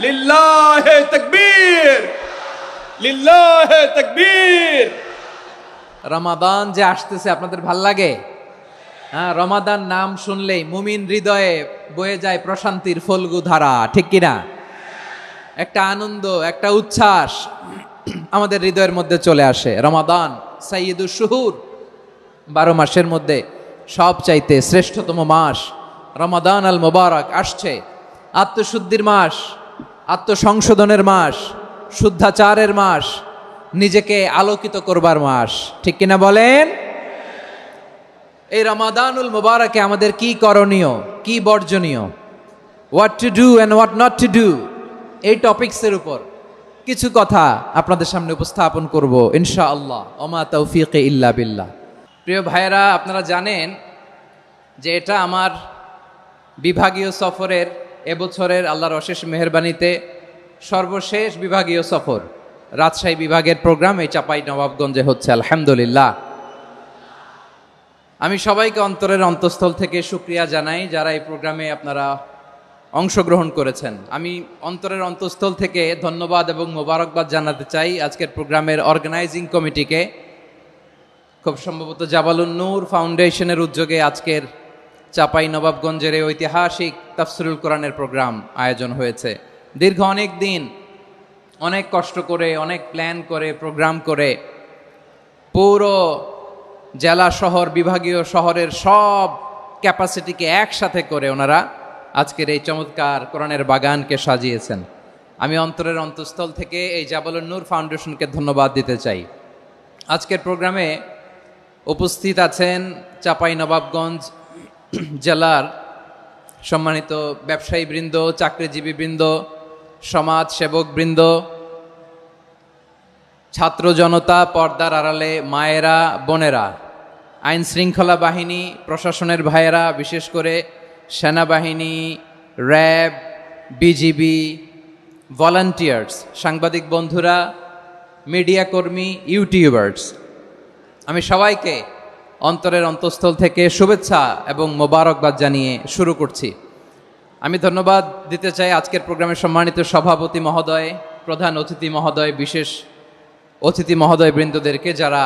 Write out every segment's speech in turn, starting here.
লিল্লাহে তাকবীর, লিল্লাহে তাকবীর। রমাদান যে আসতেছে আপনাদের ভাল লাগে? হ্যাঁ, রমাদান নাম শুনলেই মুমিন হৃদয়ে বয়ে যায় প্রশান্তির ফল্গু ধারা, ঠিক কিনা? একটা আনন্দ, একটা উচ্ছ্বাস আমাদের হৃদয়ের মধ্যে চলে আসে। রমাদান সাইয়্যিদুশ শুহুর, 12 মাসের মধ্যে সব চাইতে শ্রেষ্ঠতম মাস রমাদান আল মোবারক আসছে। আত্মশুদ্ধির মাস, আত্মসংশোধনের মাস, শুদ্ধাচারের মাস, নিজেকে আলোকিত করবার মাস, ঠিক কিনা বলেন? এই রমাদানুল মোবারকে আমাদের কি করণীয়, কি বর্জনীয়, what to do and what not to do, এই টপিকসের উপর কিছু কথা আপনাদের সামনে উপস্থাপন করব ইনশাআল্লাহ। ওমা তৌফিকে ইল্লা বিল্লাহ। প্রিয় ভাইয়েরা, আপনারা জানেন যে এটা আমার বিভাগীয় সফরের, এবছরের আল্লাহর অশেষ মেহেরবানিতে সর্বশেষ বিভাগীয় সফর। রাজশাহী বিভাগের প্রোগ্রাম এই চাপাই নবাবগঞ্জে হচ্ছে, আলহামদুলিল্লাহ। আমি সবাইকে অন্তরের অন্তঃস্থল থেকে শুকরিয়া জানাই যারা এই প্রোগ্রামে আপনারা অংশগ্রহণ করেছেন। আমি অন্তরের অন্তঃস্থল থেকে ধন্যবাদ এবং মোবারকবাদ জানাতে চাই আজকের প্রোগ্রামের অর্গানাইজিং কমিটিকে। খুব সম্ভবত জাবালুন নূর ফাউন্ডেশনের উদ্যোগে আজকের চাপাই নবাবগঞ্জের এই ঐতিহাসিক তাফসিরুল কোরআনের প্রোগ্রাম আয়োজন হয়েছে। দীর্ঘ অনেক দিন, অনেক কষ্ট করে, অনেক প্ল্যান করে, প্রোগ্রাম করে পুরো জেলা শহর, বিভাগীয় শহরের সব ক্যাপাসিটিকে একসাথে করে ওনারা আজকের এই চমৎকার কোরআনের বাগানকে সাজিয়েছেন। আমি অন্তরের অন্তঃস্থল থেকে এই জাবালুন নূর ফাউন্ডেশনকে ধন্যবাদ দিতে চাই। আজকের প্রোগ্রামে উপস্থিত আছেন চাপাই নবাবগঞ্জ জেলার সম্মানিত ব্যবসায়ী বৃন্দ, চাকরিজীবী বৃন্দ, সমাজ সেবক বৃন্দ, ছাত্র জনতা, পর্দার আড়ালে মায়েরা, বোনেরা, আইন শৃঙ্খলা বাহিনী, প্রশাসনের ভাইয়েরা, বিশেষ করে সেনাবাহিনী, র্যাব, বিজিবি, ভলান্টিয়ার্স, সাংবাদিক বন্ধুরা, মিডিয়া কর্মী, ইউটিউবার্স, আমি সবাইকে অন্তরের অন্তঃস্থল থেকে শুভেচ্ছা এবং মোবারকবাদ জানিয়ে শুরু করছি। আমি ধন্যবাদ দিতে চাই আজকের প্রোগ্রামের সম্মানিত সভাপতি মহোদয়, প্রধান অতিথি মহোদয়, বিশেষ অতিথি মহোদয় বৃন্দদেরকে যারা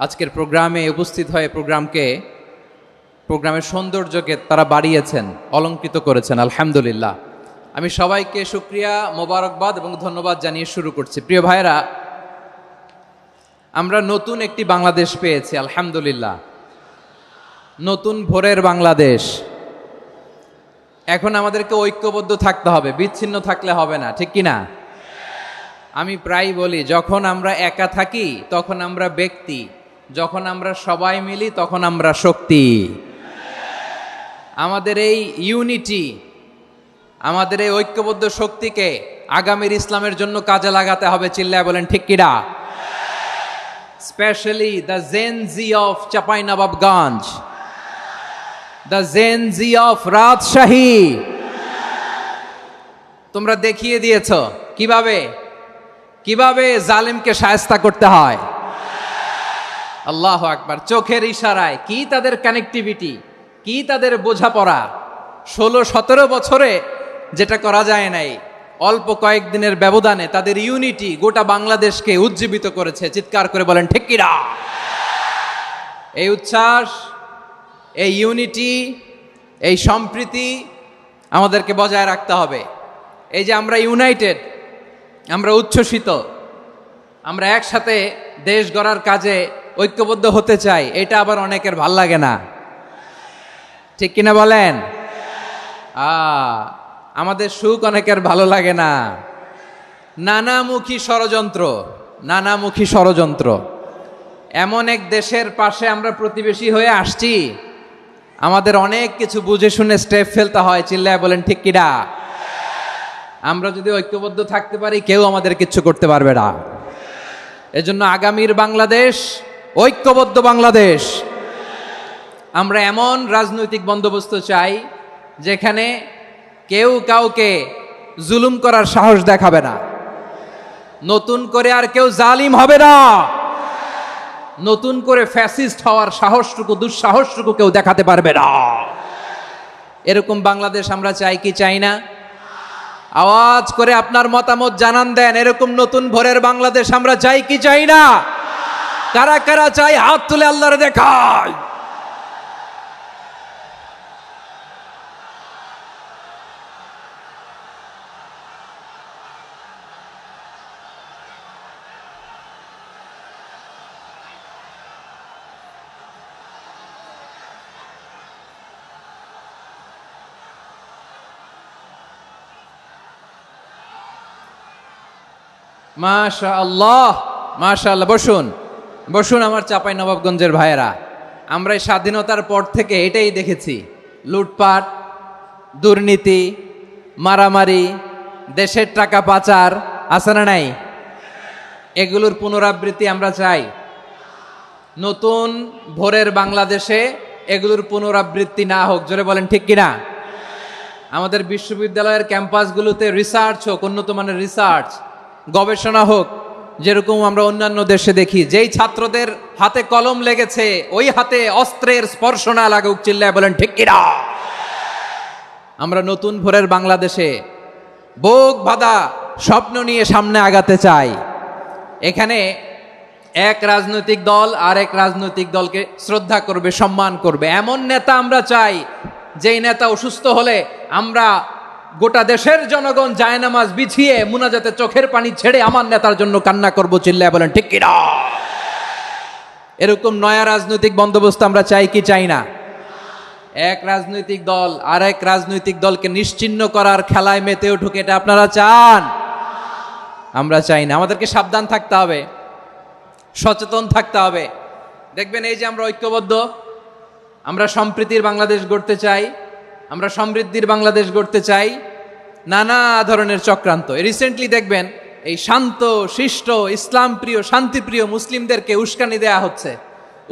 আজকের প্রোগ্রামে উপস্থিত হয়ে প্রোগ্রামের সৌন্দর্যকে তারা বাড়িয়েছেন, অলঙ্কৃত করেছেন, আলহামদুলিল্লাহ। আমি সবাইকে শুকরিয়া, মোবারকবাদ এবং ধন্যবাদ জানিয়ে শুরু করছি। প্রিয় ভাইরা, আমরা নতুন একটি বাংলাদেশ পেয়েছি, আলহামদুলিল্লাহ। নতুন ভোরের বাংলাদেশ। এখন আমাদেরকে ঐক্যবদ্ধ থাকতে হবে, বিচ্ছিন্ন থাকলে হবে না, ঠিক কিনা? আমি প্রায় বলি, যখন আমরা একা থাকি তখন আমরা ব্যক্তি, যখন আমরা সবাই মিলি তখন আমরা শক্তি। আমাদের এই ইউনিটি, আমাদের এই ঐক্যবদ্ধ শক্তিকে আগামীর ইসলামের জন্য কাজে লাগাতে হবে। চিল্লায় বলেন ঠিক কিনা? Specially the Gen Z of Chapainawabganj, the Gen Z of Rajshahi. তোমরা দেখিয়ে দিয়েছ কিভাবে জালিমকে শায়েস্তা করতে হয়। আল্লাহু আকবার। চোখের ইশারায় কি তাদের কানেক্টিভিটি, কি তাদের বোঝাপড়া। 16-17 বছরে যেটা করা যায় নাই, অল্প কয়েকদিনের ব্যবধানে তাদের ইউনিটি গোটা বাংলাদেশকে উজ্জীবিত করেছে। চিৎকার করে বলেন ঠিক কিনা? এই উচ্ছ্বাস, এই ইউনিটি, এই সম্প্রীতি আমাদেরকে বজায় রাখতে হবে। এই যে আমরা ইউনাইটেড, আমরা উচ্ছ্বসিত, আমরা একসাথে দেশ গড়ার কাজে ঐক্যবদ্ধ হতে চাই, এটা আবার অনেকের ভাল লাগে না, ঠিক কিনা বলেন? আমাদের সুখ অনেকের ভালো লাগে না। নানামুখী ষড়যন্ত্র। এমন এক দেশের পাশে আমরা প্রতিবেশী হয়ে আসছি, আমাদের অনেক কিছু বুঝে শুনে স্টেপ ফেলতে হয়। চিল্লায় বলেন ঠিক কিনা? আমরা যদি ঐক্যবদ্ধ থাকতে পারি, কেউ আমাদের কিচ্ছু করতে পারবে না। এজন্য আগামীর বাংলাদেশ ঐক্যবদ্ধ বাংলাদেশ। আমরা এমন রাজনৈতিক বন্দোবস্ত চাই যেখানে কেউ কাউকে জুলুম করার সাহস দেখাবে না, নতুন করে আর কেউ জালিম হবে না, নতুন করে ফ্যাসিস্ট হওয়ার সাহসটুকু, দুঃসাহসটুকু কেউ দেখাতে পারবে না। এরকম বাংলাদেশ আমরা চাই কি চাই না? আওয়াজ করে আপনার মতামত জানান দেন। এরকম নতুন ভোরের বাংলাদেশ আমরা চাই কি চাই না? কারা কারা চাই হাত তুলে আল্লাহরে দেখায়। মাশাআল্লাহ, মাশাআল্লাহ। বসুন বসুন আমার চাঁপাই নবাবগঞ্জের ভাইয়েরা। আমরা এই স্বাধীনতার পর থেকে এটাই দেখেছি, লুটপাট, দুর্নীতি, মারামারি, দেশের টাকা পাচার, আছে না নাই? এগুলোর পুনরাবৃত্তি আমরা চাই। নতুন ভোরের বাংলাদেশে এগুলোর পুনরাবৃত্তি না হোক। জোরে বলেন ঠিক কিনা? আমাদের বিশ্ববিদ্যালয়ের ক্যাম্পাসগুলোতে রিসার্চ হোক, উন্নত মানের রিসার্চ, গবেষণা হোক, যেরকম আমরা অন্যান্য দেশে দেখি। যেই ছাত্রদের হাতে কলম লেগেছে ওই হাতে অস্ত্রের স্পর্শ না লাগুক। চিল্লায় বলেন ঠিক কিনা? আমরা নতুন ভোরের বাংলাদেশে বুক বাঁধা স্বপ্ন নিয়ে সামনে আগাতে চাই। এখানে এক রাজনৈতিক দল আর এক রাজনৈতিক দলকে শ্রদ্ধা করবে, সম্মান করবে, এমন নেতা আমরা চাই যেই নেতা অসুস্থ হলে আমরা গোটা দেশের জনগণ জায়নামাজ বিছিয়ে মুনাজাতে চোখের পানি ছেড়ে আমার নেতার জন্য কান্না করব। চিল্লায় বলেন ঠিক কিনা? এরকম নয়া রাজনৈতিক বন্দোবস্ত আমরা চাই কি চাই না? এক রাজনৈতিক দল আর এক রাজনৈতিক দলকে নিশ্চিহ্ন করার খেলায় মেতে উঠুক, এটা আপনারা চান? আমরা চাই না। আমাদেরকে সাবধান থাকতে হবে, সচেতন থাকতে হবে। দেখবেন এই যে আমরা ঐক্যবদ্ধ, আমরা সম্প্রীতির বাংলাদেশ গড়তে চাই, আমরা সমৃদ্ধির বাংলাদেশ গড়তে চাই, নানা ধরনের চক্রান্ত। রিসেন্টলি দেখবেন এই শান্ত শিষ্ট ইসলাম প্রিয় শান্তিপ্রিয় মুসলিমদেরকে উস্কানি দেয়া হচ্ছে,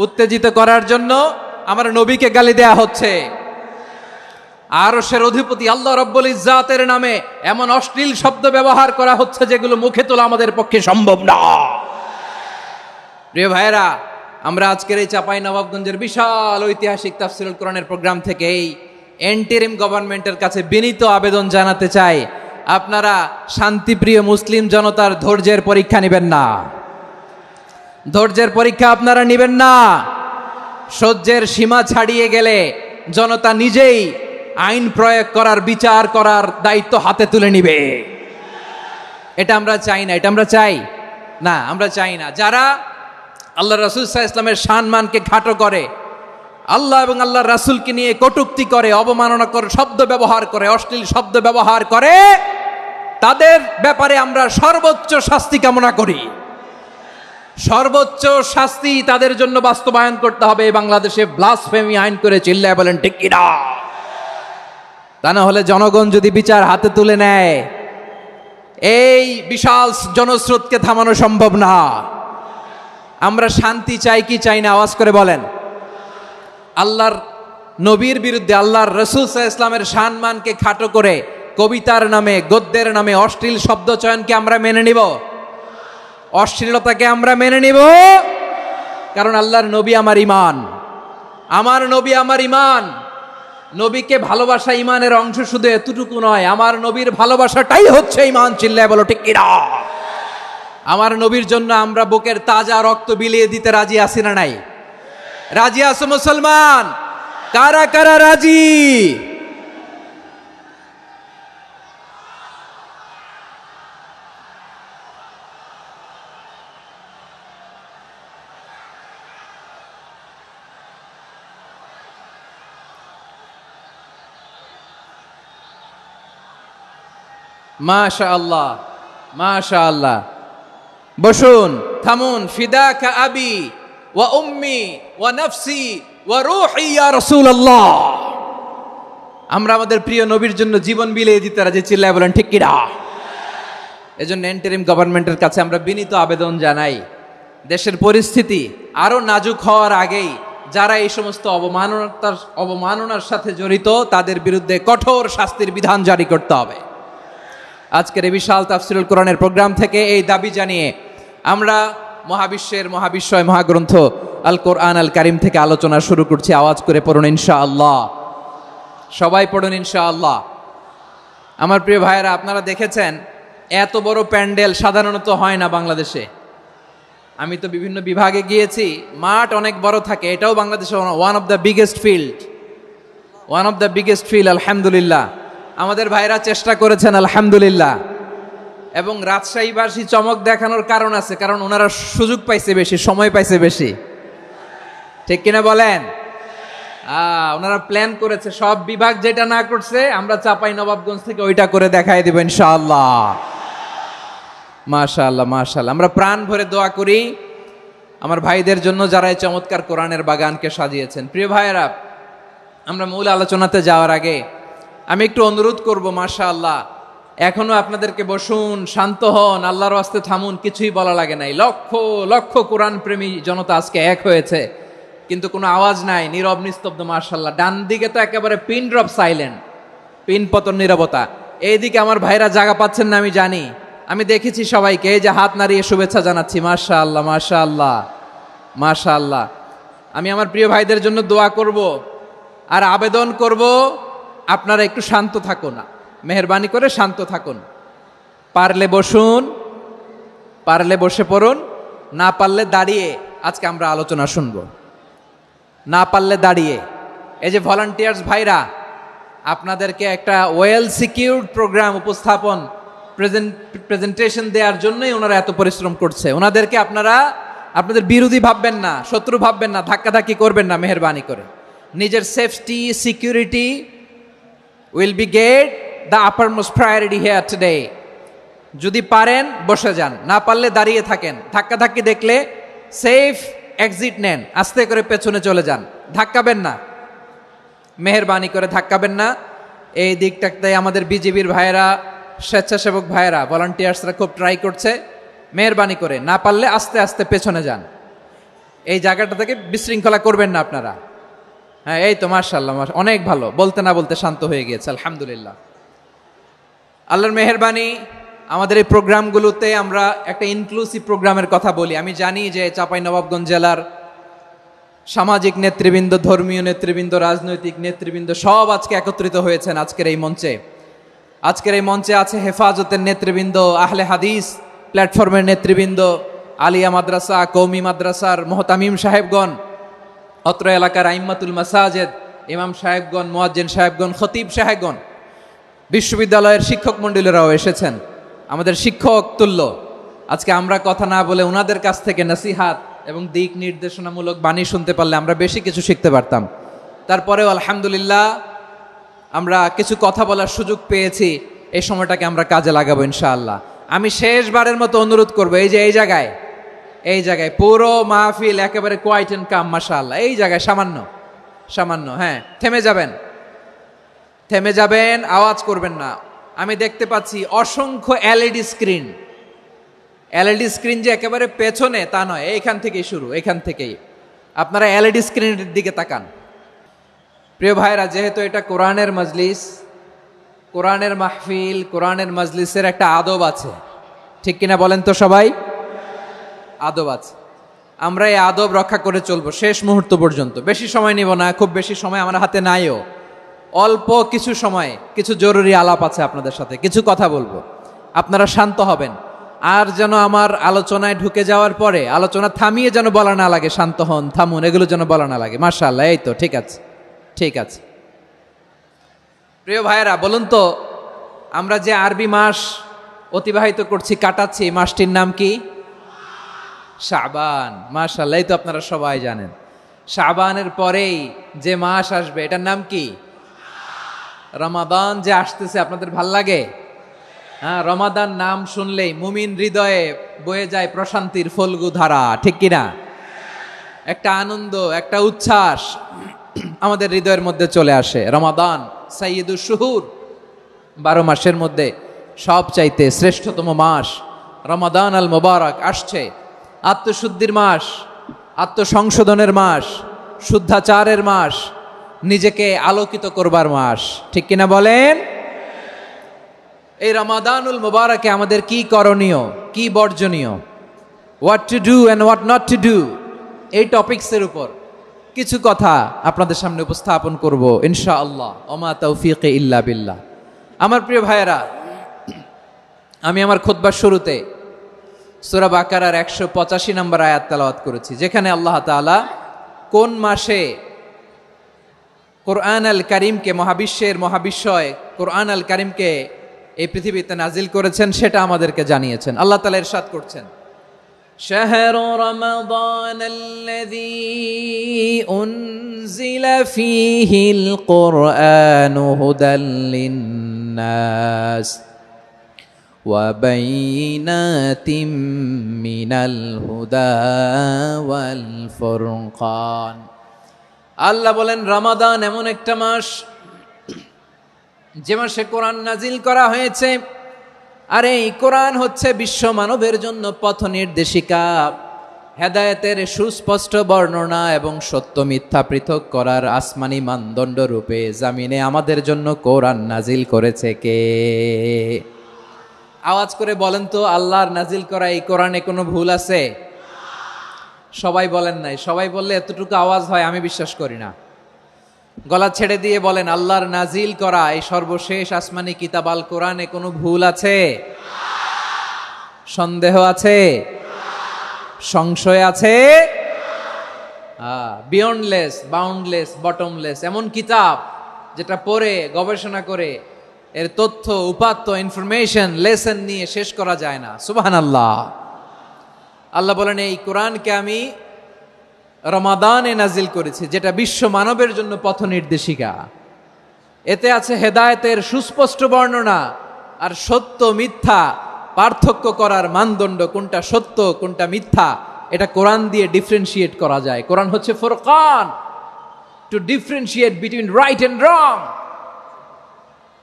উত্তেজিত করার জন্য আমার নবীকে গালি দেয়া হচ্ছে। আরশের অধিপতি আল্লাহ রব্বুল ইজ্জাতের নামে এমন অশ্লীল শব্দ ব্যবহার করা হচ্ছে যেগুলো মুখে তোলা আমাদের পক্ষে সম্ভব না। প্রিয় ভাইয়েরা, আমরা আজকের এই চাঁপাই নবাবগঞ্জের বিশাল ঐতিহাসিক তাফসীরুল কোরআনের প্রোগ্রাম থেকে এই এন্টিরিম গভর্নমেন্টের কাছে বিনীত আবেদন জানাতে চাই, আপনারা শান্তিপ্রিয় মুসলিম জনতার ধৈর্যের পরীক্ষা নেবেন না। ধৈর্যের পরীক্ষা আপনারা নেবেন না। সহ্যের সীমা ছাড়িয়ে গেলে জনতা নিজেই আইন প্রয়োগ করার, বিচার করার দায়িত্ব হাতে তুলে নিবে। এটা আমরা চাই না। এটা আমরা চাই না, আমরা চাই না। যারা আল্লাহ রাসূল সাল্লাল্লাহু আলাইহি ওয়াসাল্লামের সম্মানকে খাটো করে, আল্লাহ এবং আল্লাহর রাসূলকে নিয়ে কটূক্তি করে, অবমাননা করে, শব্দ ব্যবহার করে, অশ্লীল শব্দ ব্যবহার করে, তাদের ব্যাপারে আমরা সর্বোচ্চ শাস্তি কামনা করি। সর্বোচ্চ শাস্তি তাদের জন্য বাস্তবায়ন করতে হবে। বাংলাদেশে ব্লাসফেমি আইন করে। চিল্লায় বলেন ঠিক কিনা? তা না হলে জনগণ যদি বিচার হাতে তুলে নেয়, এই বিশাল জনস্রোতকে থামানো সম্ভব না। আমরা শান্তি চাই কি চাই না? আওয়াজ করে বলেন। আল্লাহর নবীর বিরুদ্ধে, আল্লাহর রাসূল সাল্লাল্লাহু আলাইহি ওয়াসাল্লামের সম্মানকে খাটো করে কবিতার নামে, গদ্যের নামে অশ্লীল শব্দ চয়নকে আমরা মেনে নিব? অশ্লীলতাকে আমরা মেনে নিব? কারণ আল্লাহর নবী আমার ইমান, আমার নবী আমার ইমান। নবীকে ভালোবাসা ইমানের অংশ শুধু এতটুকু নয়, আমার নবীর ভালোবাসাটাই হচ্ছে ইমান। চিল্লায় বলো ঠিক কিনা? আমার নবীর জন্য আমরা বুকের তাজা রক্ত বিলিয়ে দিতে রাজি আছি না নাই? রাজি আছো মুসলমান? কারা কারা রাজি? মাশাআল্লাহ, মাশাআল্লাহ। বসুন, থামুন। ফিদাকা আবি ওয়া উম্মি ওয়া নাফসি ওয়া রূহি ইয়া রাসূলুল্লাহ। আমরা আমাদের প্রিয় নবীর জন্য জীবন বিলিয়ে দিতে রাজি। চিল্লায় বলেন ঠিক কিনা? এজন্য ইন্টারিম গভর্নমেন্টের কাছে আমরা বিনীত আবেদন জানাই, দেশের পরিস্থিতি আরো নাজুক হওয়ার আগেই যারা এই সমস্ত অবমাননার সাথে জড়িত তাদের বিরুদ্ধে কঠোর শাস্তির বিধান জারি করতে হবে। আজকের এই বিশাল তাফসীরুল কোরআনের প্রোগ্রাম থেকে এই দাবি জানিয়ে আমরা মহাবিশ্বের মহাবিশ্বয় মহাগ্রন্থ আল কোরআন আল কারিম থেকে আলোচনা শুরু করছি। আওয়াজ করে পড়ুন ইনশাআল্লাহ। সবাই পড়ুন ইনশাআল্লাহ। আমার প্রিয় ভাইয়েরা, আপনারা দেখেছেন এত বড় প্যান্ডেল সাধারণত হয় না বাংলাদেশে। আমি তো বিভিন্ন বিভাগে গিয়েছি, মাঠ অনেক বড় থাকে, এটাও বাংলাদেশে one of the biggest field. আলহামদুলিল্লাহ, আমাদের ভাইরা চেষ্টা করেছেন আলহামদুলিল্লাহ। এবং রাজশাহীবাসী চমক দেখানোর কারণ আছে, কারণ ওনারা সুযোগ পাইছে বেশি, সময় পাইছে বেশি, ঠিক কিনা বলেন? ওনারা প্ল্যান করেছে, সব বিভাগ যেটা না করছে আমরা চাপাই নবাবগঞ্জ থেকে ওইটা করে দেখাই দিব ইনশাআল্লাহ। মাশাআল্লাহ মাশাআল্লাহ। আমরা প্রাণ ভরে দোয়া করি আমার ভাইদের জন্য যারা এই চমৎকার কোরআনের বাগানকে সাজিয়েছেন। প্রিয় ভাইয়েরা, আমরা মূল আলোচনাতে যাওয়ার আগে আমি একটু অনুরোধ করব, মাশাআল্লাহ এখনো আপনাদেরকে বসুন, শান্ত হন, আল্লাহর ওয়াস্তে থামুন, কিছুই বলা লাগে নাই। লক্ষ লক্ষ কোরআন প্রেমী জনতা আজকে এক হয়েছে, কিন্তু কোনো আওয়াজ নাই, নীরব নিস্তব্ধ। মাশাআল্লাহ, ডান দিকে তো একেবারে পিন ড্রপ সাইলেন্ট, পিন পতন নীরবতা। এইদিকে আমার ভাইরা জায়গা পাচ্ছেন না আমি জানি, আমি দেখেছি সবাইকে, এই যে হাত নাড়িয়ে শুভেচ্ছা জানাচ্ছি। মাশাআল্লাহ মাশাআল্লাহ মাশাআল্লাহ। আমি আমার প্রিয় ভাইদের জন্য দোয়া করব আর আবেদন করব, আপনারা একটু শান্ত থাকুন, মেহেরবানি করে শান্ত থাকুন। পারলে বসুন, পারলে বসে পড়ুন, না পারলে দাঁড়িয়ে আজকে আমরা আলোচনা শুনব। না পারলে দাঁড়িয়ে। এই যে ভলান্টিয়ার্স ভাইরা, আপনাদেরকে একটা ওয়েল সিকিউরড প্রোগ্রাম উপস্থাপন প্রেজেন্টেশন দেওয়ার জন্যই ওনারা এত পরিশ্রম করছে। ওনাদেরকে আপনারা আপনাদের বিরোধী ভাববেন না, শত্রু ভাববেন না, ধাক্কাধাক্কি করবেন না, মেহেরবানি করে। নিজের safety security will be get the uppermost priority here today. যদি পারেন বসে যান, না পারলে দাঁড়িয়ে থাকেন। ধাক্কাধাক্কি দেখলে সেফ এক্সিট নেন, আস্তে করে পেছনে চলে যান, ধাক্কাবেন না, মেহেরবানি করে ধাক্কাবেন না। এই দিকটাতে আমাদের বিজিবির ভাইয়েরা, স্বেচ্ছাসেবক ভাইয়েরা, ভলান্টিয়ার্সরা খুব ট্রাই করছে। মেহেরবানি করে না পারলে আস্তে আস্তে পেছনে যান, এই জায়গাটা থেকে বিশৃঙ্খলা করবেন না আপনারা। হ্যাঁ, এই তো মাশাআল্লাহ, অনেক ভালো, বলতে না বলতে শান্ত হয়ে গিয়েছে, আলহামদুলিল্লাহ। আল্লাহর মেহেরবানি, আমাদের এই প্রোগ্রামগুলোতে আমরা একটা ইনক্লুসিভ প্রোগ্রামের কথা বলি। আমি জানি যে চাঁপাইনবাবগঞ্জ জেলার সামাজিক নেতৃবৃন্দ, ধর্মীয় নেতৃবৃন্দ, রাজনৈতিক নেতৃবৃন্দ সব আজকে একত্রিত হয়েছেন আজকের এই মঞ্চে। আজকের এই মঞ্চে আছে হেফাজতের নেতৃবৃন্দ, আহলে হাদিস প্ল্যাটফর্মের নেতৃবৃন্দ, আলিয়া মাদ্রাসা, কৌমি মাদ্রাসার মোহতামিম সাহেবগণ, অত্র এলাকার আইম্মাতুল মাসাজেদ, ইমাম সাহেবগণ, মুয়াজ্জিন সাহেবগণ, খতিব সাহেবগণ, বিশ্ববিদ্যালয়ের শিক্ষক মণ্ডলীরাও এসেছেন, আমাদের শিক্ষক তুল্য। আজকে আমরা কথা না বলে ওনাদের কাছ থেকে নসিহাত এবং দিক নির্দেশনামূলক বাণী শুনতে পারলে আমরা বেশি কিছু শিখতে পারতাম। তারপরেও আলহামদুলিল্লাহ আমরা কিছু কথা বলার সুযোগ পেয়েছি, এই সময়টাকে আমরা কাজে লাগাবো ইনশাআল্লাহ। আমি শেষবারের মতো অনুরোধ করবো, এই যে এই জায়গায় পুরো মাহফিল একেবারে কোয়াইট এন্ড কাম, মাশাআল্লাহ। এই জায়গায় সামান্য হ্যাঁ, থেমে যাবেন, আওয়াজ করবেন না। আমি দেখতে পাচ্ছি অসংখ্য এলইডি স্ক্রিন, যে একেবারে পেছনে তা নয়, এইখান থেকেই শুরু, এখান থেকেই আপনারা এলইডি স্ক্রিনের দিকে তাকান। প্রিয় ভাইরা, যেহেতু এটা কোরআনের মজলিস, কোরআনের মাহফিল, কোরআনের মজলিসের একটা আদব আছে, ঠিক কিনা বলেন তো সবাই? আদব আছে, আমরা এই আদব রক্ষা করে চলবো শেষ মুহূর্ত পর্যন্ত। বেশি সময় নিব না, খুব বেশি সময় আমার হাতে নাইও, অল্প কিছু সময় কিছু জরুরি আলাপ আছে আপনাদের সাথে, কিছু কথা বলবো, আপনারা শান্ত হবেন। আর যেন আমার আলোচনায় ঢুকে যাওয়ার পরে আলোচনা থামিয়ে যেন বলা না লাগে, শান্ত হন, থামুন, এগুলো যেন বলা না লাগে। মাশাআল্লাহ, এই তো ঠিক আছে। প্রিয় ভাইয়েরা, বলুন তো, আমরা যে আরবি মাস অতিবাহিত করছি, কাটাচ্ছি, মাসটির নাম কি? শাবান। মাশাআল্লাহ, এই তো আপনারা সবাই জানেন। শাবানের পরেই যে মাস আসবে এটার নাম কি? রমাদান যে আসতেছে, আপনাদের ভাল লাগে? হ্যাঁ, রমাদান নাম শুনলেই মুমিন হৃদয়ে বয়ে যায় প্রশান্তির ফল্গু ধারা, ঠিক কিনা? একটা আনন্দ, একটা উচ্ছ্বাস আমাদের হৃদয়ের মধ্যে চলে আসে। রমাদান সাইয়্যিদুশ শুহুর, 12 মাসের মধ্যে সবচাইতে শ্রেষ্ঠতম মাস রমাদান আল মুবারক আসছে। আত্মশুদ্ধির মাস, আত্মসংশোধনের মাস, শুদ্ধাচারের মাস, নিজেকে আলোকিত করবার মাস, ঠিক কিনা বলেন? এই রমাদানুল মুবারকে আমাদের কি করণীয়, কি বর্জনীয়, what to do and what not to do, এই টপিকসের উপর কিছু কথা আপনাদের সামনে উপস্থাপন করব ইনশাআল্লাহ। ওমা তৌফিক ইল্লা বিল্লাহ। আমার প্রিয় ভাইয়েরা, আমি আমার খুতবার শুরুতে সূরা বাকারার 185 নম্বর আয়াত তেলাওয়াত করেছি, যেখানে আল্লাহ তাআলা কোন মাসে কোরআন আল কারীমকে, মহাবিশ্বের মহাবিশ্বয় কোরআন আল কারীমকে এই পৃথিবীতে নাজিল করেছেন সেটা আমাদেরকে জানিয়েছেন। আল্লাহ তাআলা ইরশাদ করছেন, শাহরু রমাদান আল্লাযী উনজিলা ফীহিল কুরআনু হুদাল লিন্নাস ওয়া বাইনাতিম মিনাল হুদা ওয়াল ফুরকান। আল্লাহ বলেন, রমাদান এমন একটা মাস যে মাসে কোরআন নাজিল করা হয়েছে, আর এই কোরআন হচ্ছে বিশ্ব মানবের জন্য পথ নির্দেশিকা, হেদায়েতের সুস্পষ্ট বর্ণনা এবং সত্য মিথ্যা পৃথক করার আসমানি মানদণ্ড রূপে জামিনে আমাদের জন্য কোরআন নাজিল করেছে কে? আওয়াজ করে বলেন তো, আল্লাহর নাজিল করা এই কোরআনে কোনো ভুল আছে? সবাই বলেন নাই। সবাই বললে এতটুকু আওয়াজ হয় আমি বিশ্বাস করি না। গলা ছেড়ে দিয়ে বলেন, আল্লাহর নাজিল করা এই সর্বশেষ আসমানি কিতাব আল কোরআনে কোনো ভুল আছে? সন্দেহ আছে? সংশয় আছে? বিয়ন্ডলেস, বাউন্ডলেস, বটমলেস এমন কিতাব যেটা পড়ে গবেষণা করে এর তথ্য, উপাত্ত, ইনফরমেশন, লেসন নিয়ে শেষ করা যায় না। সুবহানাল্লাহ। আল্লাহ বলেন, এই কোরআনকে আমি রমাদানে নাজিল করেছি, যেটা বিশ্ব মানবের জন্য পথ নির্দেশিকা। এতে আছে হেদায়েতের সুস্পষ্ট বর্ণনা আর সত্য মিথ্যা পার্থক্য করার মানদণ্ড, কোনটা সত্য কোনটা মিথ্যা এটা কোরআন দিয়ে ডিফারেন্সিয়েট করা যায়। কোরআন হচ্ছে ফুরকান, to differentiate between right and wrong.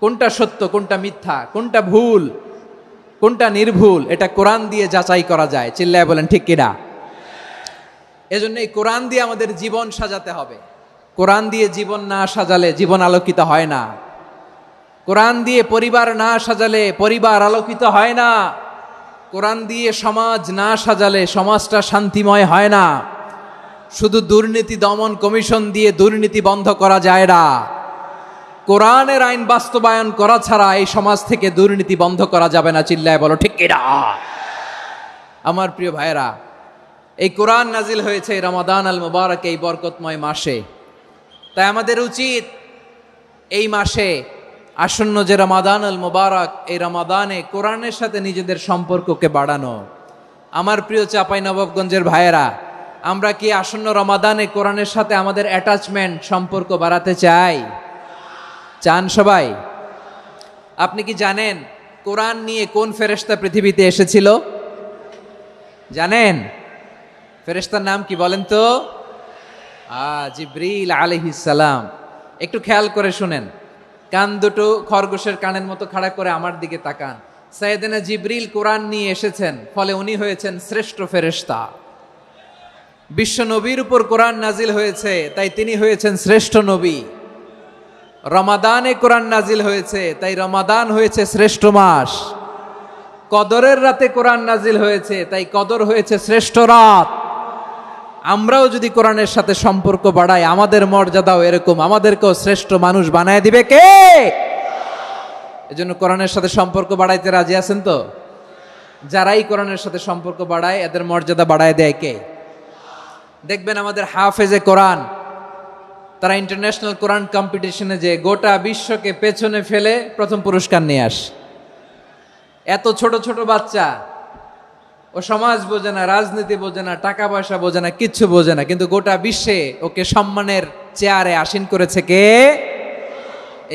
কোনটা সত্য কোনটা মিথ্যা, কোনটা ভুল কোনটা নির্ভুল, এটা কোরআন দিয়ে যাচাই করা যায়। চিল্লায় বলেন ঠিক কিনা? এজন্য এই কোরআন দিয়ে আমাদের জীবন সাজাতে হবে। কোরআন দিয়ে জীবন না সাজালে জীবন আলোকিত হয় না। কোরআন দিয়ে পরিবার না সাজালে পরিবার আলোকিত হয় না। কোরআন দিয়ে সমাজ না সাজালে সমাজটা শান্তিময় হয় না। শুধু দুর্নীতি দমন কমিশন দিয়ে দুর্নীতি বন্ধ করা যায় না। কোরআনের আইন বাস্তবায়ন করা ছাড়া এই সমাজ থেকে দুর্নীতি বন্ধ করা যাবে না। চিল্লায় বলো ঠিক কিনা? আমার প্রিয় ভাইয়েরা, এই কোরআন নাজিল হয়েছে রমাদান আল মুবারক, এই বরকতময় মাসে। তাই আমাদের উচিত এই মাসে আসন্ন যে রমাদান আল মুবারক, এই রমাদানে কোরআনের সাথে নিজেদের সম্পর্ককে বাড়ানো। আমার প্রিয় চাঁপাইনবাবগঞ্জের ভাইয়েরা, আমরা কি আসন্ন রমাদানে কোরআনের সাথে আমাদের অ্যাটাচমেন্ট, সম্পর্ক বাড়াতে চাই? চান সবাই? আপনি কি জানেন কোরআন নিয়ে কোন ফেরেশতা পৃথিবীতে এসেছিল? জানেন? ফেরেশতার নাম কি বলেন তো? জিবরিল আলাইহিস সালাম। একটু খেয়াল করে শুনেন, কান দুটো খরগোশের কানের মতো খাড়া করে আমার দিকে তাকান। সাইয়েদনা জিবরিল কোরআন নিয়ে এসেছেন, ফলে উনি হয়েছেন শ্রেষ্ঠ ফেরেশতা। বিশ্ব নবীর উপর কোরআন নাজিল হয়েছে, তাই তিনি হয়েছেন শ্রেষ্ঠ নবী। রমাদানে কোরআন নাজিল হয়েছে, তাই রমাদান হয়েছে শ্রেষ্ঠ মাস। কদরের রাতে কোরআন নাজিল হয়েছে, তাই কদর হয়েছে শ্রেষ্ঠ রাত। আমরাও যদি কোরআনের সাথে সম্পর্ক বাড়াই, আমাদের মর্যাদাও এরকম, আমাদেরকেও শ্রেষ্ঠ মানুষ বানায় দিবে কে? এজন্য কোরআনের সাথে সম্পর্ক বাড়াইতে রাজি আছেন তো? যারাই কোরআনের সাথে সম্পর্ক বাড়ায় এদের মর্যাদা বাড়ায় দেয় কে? দেখবেন আমাদের হাফেজে কোরআন, তারা ইন্টারন্যাশনাল কোরআন কম্পিটিশনে যে গোটা বিশ্বকে পেছনে ফেলে প্রথম পুরস্কার নিয়ে আসে। এত ছোট ছোট বাচ্চা, ও সমাজ বোঝে না, রাজনীতি বোঝে না, টাকা পয়সা বোঝে না, কিচ্ছু বোঝে না, কিন্তু গোটা বিশ্বে ওকে সম্মানের চেয়ারে আসীন করেছে কে?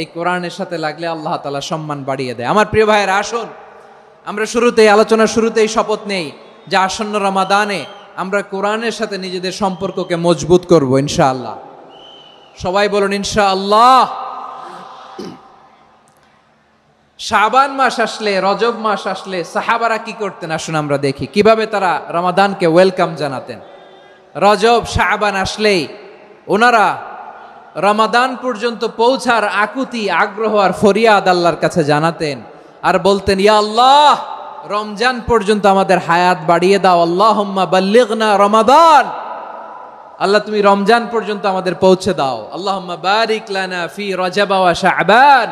এই কোরআনের সাথে লাগলে আল্লাহ তাআলা সম্মান বাড়িয়ে দেয়। আমার প্রিয় ভাইয়েরা, আসুন আমরা আলোচনার শুরুতেই শপথ নেই যে আসন্ন রমাদানে আমরা কোরআনের সাথে নিজেদের সম্পর্ককে মজবুত করব ইনশাআল্লাহ। সবাই বলুন ইনশাআল্লাহ। শাবান মাস আসলে, রজব মাস আসলে সাহাবারা কি করতেন? আসুন আমরা দেখি কিভাবে তারা রমাদানকে ওয়েলকাম জানাতেন। রজব শাবান আসলেই ওনারা রমাদান পর্যন্ত পৌঁছার আকুতি, আগ্রহ আর ফরিয়াদ আল্লাহর কাছে জানাতেন আর বলতেন, ইয়া আল্লাহ, রমজান পর্যন্ত আমাদের হায়াত বাড়িয়ে দাও। আল্লাহুম্মা বাল্লিগনা রমাদান, আল্লাহ তুমি রমজান পর্যন্ত আমাদের পৌঁছে দাও। আল্লাহুম্মা বারিক লানা ফি রজব ওয়া শাবান,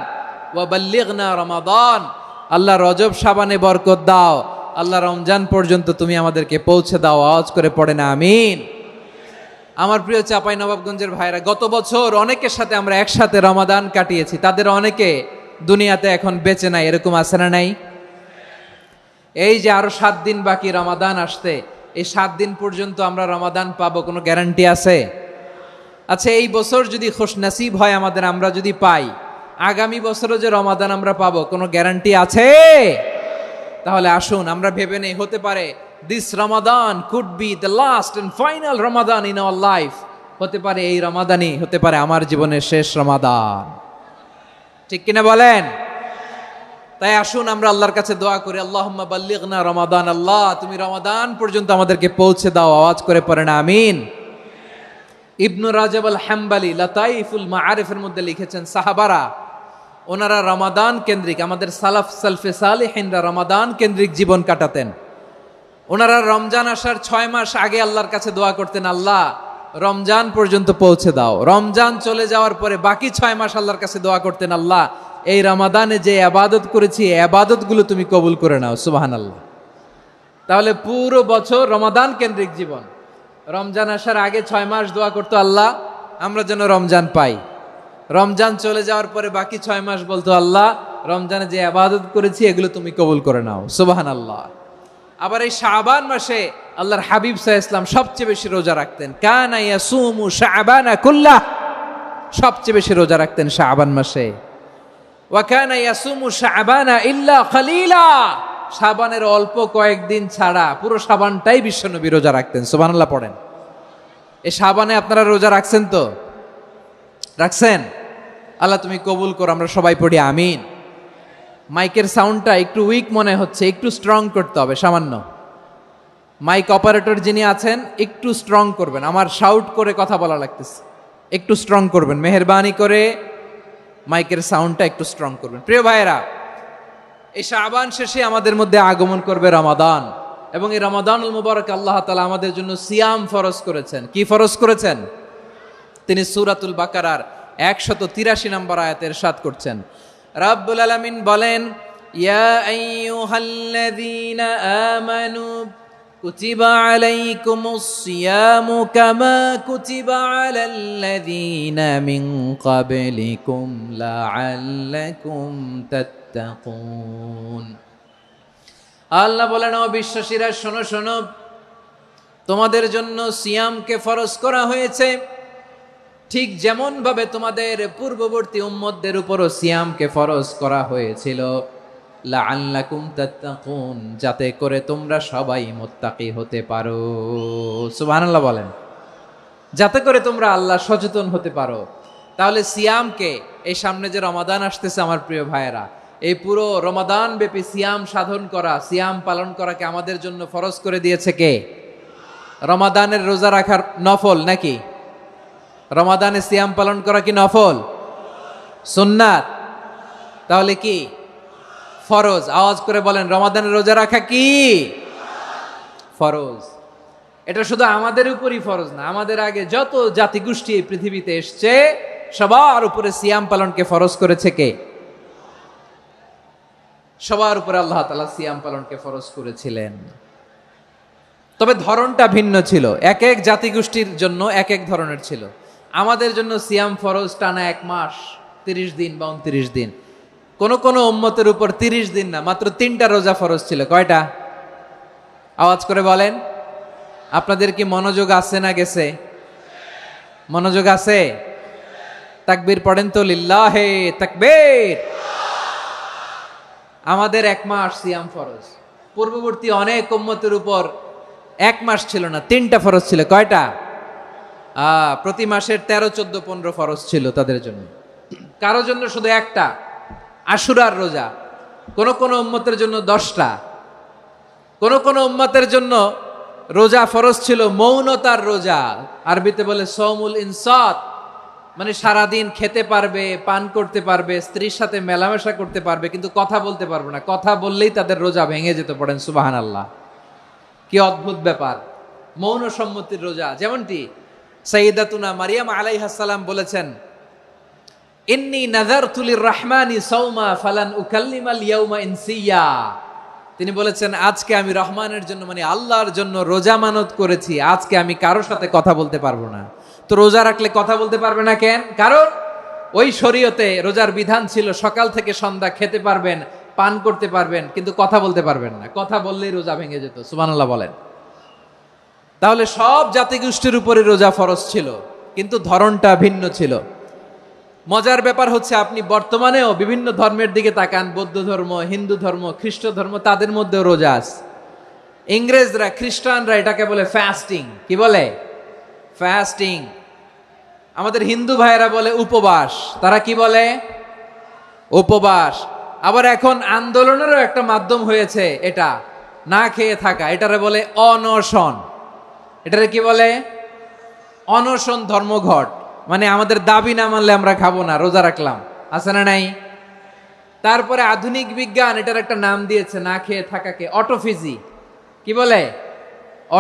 ওয়া বাল্লিগনা রমাদান, আল্লাহ রজব শাবানে বরকত দাও, আল্লাহ রমজান পর্যন্ত তুমি আমাদেরকে পৌঁছে দাও। আওয়াজ করে পড়ে না আমিন। আমার প্রিয় চাঁপাইনবাবগঞ্জের ভাইরা, গত বছর অনেকের সাথে আমরা একসাথে রমাদান কাটিয়েছি, তাদের অনেকে দুনিয়াতে এখন বেঁচে নাই, এরকম আছে না নাই? এই যে আরো 7 দিন বাকি রমাদান আসতে, এই 7 দিন পর্যন্ত আমরা রমাদান পাবো, কোনো গ্যারান্টি আছে? আচ্ছা, এই বছর যদি খুশনসিব হয় আমাদের, আমরা যদি পাই, আগামী বছরও যে রমাদান আমরা পাবো, কোনো গ্যারান্টি আছে? তাহলে আসুন আমরা ভেবে নেই, হতে পারে this Ramadan could be the last and final Ramadan in our life. হতে পারে এই রমাদানই হতে পারে আমার জীবনের শেষ রমাদান। ঠিক কিনা বলেন? তাই আসুন আমরা আল্লাহর কাছে দোয়া করি, আল্লাহুম্মা বাল্লিগনা রমাদান, আল্লাহ তুমি রমাদান পর্যন্ত আমাদেরকে পৌঁছে দাও। আওয়াজ করে পড়েন আমিন। ইবনু রাজব আল হাম্বালি লাতাইফুল মাআরিফের মধ্যে লিখেছেন, সাহাবারা ওনারা রমাদান কেন্দ্রিক, আমাদের সালাফ সালফে সালেহিনরা রমাদান কেন্দ্রিক জীবন কাটাতেন। ওনারা রমজান আসার 6 মাস আগে আল্লাহর কাছে দোয়া করতেন, আল্লাহ রমজান পর্যন্ত পৌঁছে দাও। রমজান চলে যাওয়ার পরে বাকি 6 মাস আল্লাহর কাছে দোয়া করতেন, আল্লাহ এই রমাদানে যে ইবাদত করেছি এই ইবাদতগুলো তুমি কবুল করে নাও। সুবহানাল্লাহ। তাহলে পুরো বছর রমাদান কেন্দ্রিক জীবন। রমজান আসার আগে 6 মাস দোয়া করতো, আল্লাহ আমরা যেন রমজান পাই। রমজান চলে যাওয়ার পরে বাকি 6 মাস বলতো, আল্লাহ রমজানে যে ইবাদত করেছি এগুলো তুমি কবুল করে নাও। সুবহানাল্লাহ। আবার এই শাবান মাসে আল্লাহর হাবিব সাল্লাল্লাহু আলাইহি ওয়াসাল্লাম সবচেয়ে বেশি রোজা রাখতেন। কানা ইয়াসুমু শাবানা কুল্লাহ, সবচেয়ে বেশি রোজা রাখতেন শাবান মাসে। ওয়া কানা ইয়াসুমু শাবানা ইল্লা খলিলা, শাবানের অল্প কয়েকদিন ছাড়া পুরো শাবানটাই বিশ্বনবী রোজা রাখতেন। সুবহানাল্লাহ পড়েন। এই শাবানে আপনারা রোজা রাখছেন তো? রাখছেন? আল্লাহ তুমি কবুল করো, আমরা সবাই পড়ি আমিন। মাইকের সাউন্ডটা একটু উইক মনে হচ্ছে, একটু স্ট্রং করতে হবে সামান্য। মাইক অপারেটর যিনি আছেন একটু স্ট্রং করবেন, আমার শাউট করে কথা বলা লাগতেছে, একটু স্ট্রং করবেন মেহেরবানি করে, মাইকের সাউন্ডটা একটু স্ট্রং করবেন। প্রিয় ভাইয়েরা, এই শাবান শেষে আমাদের মধ্যে আগমন করবে রমাদান, এবং এই রমাদানুল মুবারক আল্লাহ তাআলা আমাদের জন্য সিয়াম ফরজ করেছেন। কি ফরজ করেছেন? তিনি সূরাতুল বাকারার 183 নম্বর আয়াতে ইরশাদ করছেন, রাব্বুল আলামিন বলেন, ইয়া আইয়ুহাল্লাযীনা আমানু কুতিবা আলাইকুমুস সিয়ামু কামা কুতিবা আলাল্লাযীনা মিন ক্বাবলিকুম লাআল্লাকুম তাত্তাকুন। আল্লাহ বলেন, ও বিশ্বাসীরা শোনো শোনো, তোমাদের জন্য সিয়ামকে ফরজ করা হয়েছে, ঠিক যেমন ভাবে তোমাদের পূর্ববর্তী উম্মতদের উপরও সিয়ামকে ফরজ করা হয়েছিল, লাআল্লাকুম তাত্তাকুন, যাতে করে তোমরা সবাই মুত্তাকি হতে পারো। সুবহানাল্লাহ বলেন, যাতে করে তোমরা আল্লাহ সচেতন হতে পারো। তাহলে সিয়ামকে, এই সামনে যে রমাদান আসতেছে আমার প্রিয় ভাইয়েরা, এই পুরো রমাদান ব্যাপী সিয়াম সাধন করা, সিয়াম পালন করাকে আমাদের জন্য ফরজ করে দিয়েছে কে? রমাদানের রোজা রাখার নফল নাকি? রমাদানে সিয়াম পালন করা কি নফল? সুন্নাত? তাহলে কি ফরজ? আওয়াজ করে বলেন, রমাদানের রোজা রাখা কি ফরজ? এটা শুধু আমাদের উপরই ফরজ না, আমাদের আগে যত জাতিগোষ্ঠী এই পৃথিবীতে এসছে সবার উপরে সিয়াম পালনকে ফরজ করেছে কে? সবার উপরে আল্লাহ তাআলা সিয়াম পালনকে ফরজ করেছিলেন। তবে ধরনটা ভিন্ন ছিল, এক এক জাতিগোষ্ঠীর জন্য এক এক ধরনের ছিল। আমাদের জন্য সিয়াম ফরজ টানা 1 মাস 30 দিন বা 29 দিন। কোন কোন উম্মতের উপর 30 দিন না, মাত্র 3টা রোজা ফরজ ছিল। কয়টা? আওয়াজ করে বলেন। আপনাদের কি মনোযোগ আছে না গেছে? মনোযোগ আছে? তাকবীর পড়েন তো, লিল্লাহে তাকবীর। আমাদের 1 মাস সিয়াম ফরজ, পূর্ববর্তী অনেক উম্মতের উপর 1 মাস ছিল না, 3টা ফরজ ছিল। কয়টা? প্রতি মাসের 13, 14, 15 ফরজ ছিল তাদের জন্য। কারো জন্য শুধু একটা, আশুরার রোজা। কোন কোন উম্মতের জন্য 10টা। কোন কোন উম্মতের জন্য রোজা ফরজ ছিল মৌনতার রোজা, আরবিতে বলে সৌমুল ইনসাত, মানে সারাদিন খেতে পারবে, পান করতে পারবে, স্ত্রীর সাথে মেলামেশা করতে পারবে, কিন্তু কথা বলতে পারবে না। কথা বললেই তাদের রোজা ভেঙে যেতে। পড়েন সুবহানাল্লাহ। কি অদ্ভুত ব্যাপার, মৌন সম্মতির রোজা। যেমনটি সাইয়্যিদাতুনা মারিয়াম আলাইহাস সালাম বলেছেন, ইন্নী নাযারতু লির-রাহমানি সাওমা ফালান উকাল্লিমাল ইয়াওমা ইনসিয়া। তিনি বলেছেন আজকে আমি রহমানের জন্য মানে আল্লাহর জন্য রোজা মানত করেছি, আজকে আমি কারোর সাথে কথা বলতে পারবো না। তো রোজা রাখলে কথা বলতে পারবে না কেন? কারণ ওই শরীয়তে রোজার বিধান ছিল সকাল থেকে সন্ধ্যা খেতে পারবেন, পান করতে পারবেন, কিন্তু কথা বলতে পারবেন না। কথা বললেই রোজা ভেঙে যেত। সুবহানাল্লাহ বলেন। তাহলে সব জাতিগোষ্ঠীর উপরে রোজা ফরজ ছিল, কিন্তু ধরনটা ভিন্ন ছিল। মজার ব্যাপার হচ্ছে আপনি বর্তমানেও বিভিন্ন ধর্মের দিকে তাকান, বৌদ্ধ ধর্ম, হিন্দু ধর্ম, খ্রিস্ট ধর্ম, তাদের মধ্যেও রোজা আছে। ইংরেজরা, খ্রিস্টানরা এটাকে বলে ফাস্টিং। কি বলে? ফাস্টিং। আমাদের হিন্দু ভাইয়েরা বলে উপবাস। তারা কি বলে? উপবাস। আবার এখন আন্দোলনেরও একটা মাধ্যম হয়েছে এটা, না খেয়ে থাকা, এটারে বলে অনশন। এটারে কি বলে? অনশন ধর্মঘট। মানে আমাদের দাবি না মানলে আমরা খাবো না, রোজা রাখলাম। আছে না নাই? তারপরে আধুনিক বিজ্ঞান এটার একটা নাম দিয়েছে না খেয়ে থাকাকে, অটোফিজি। কি বলে?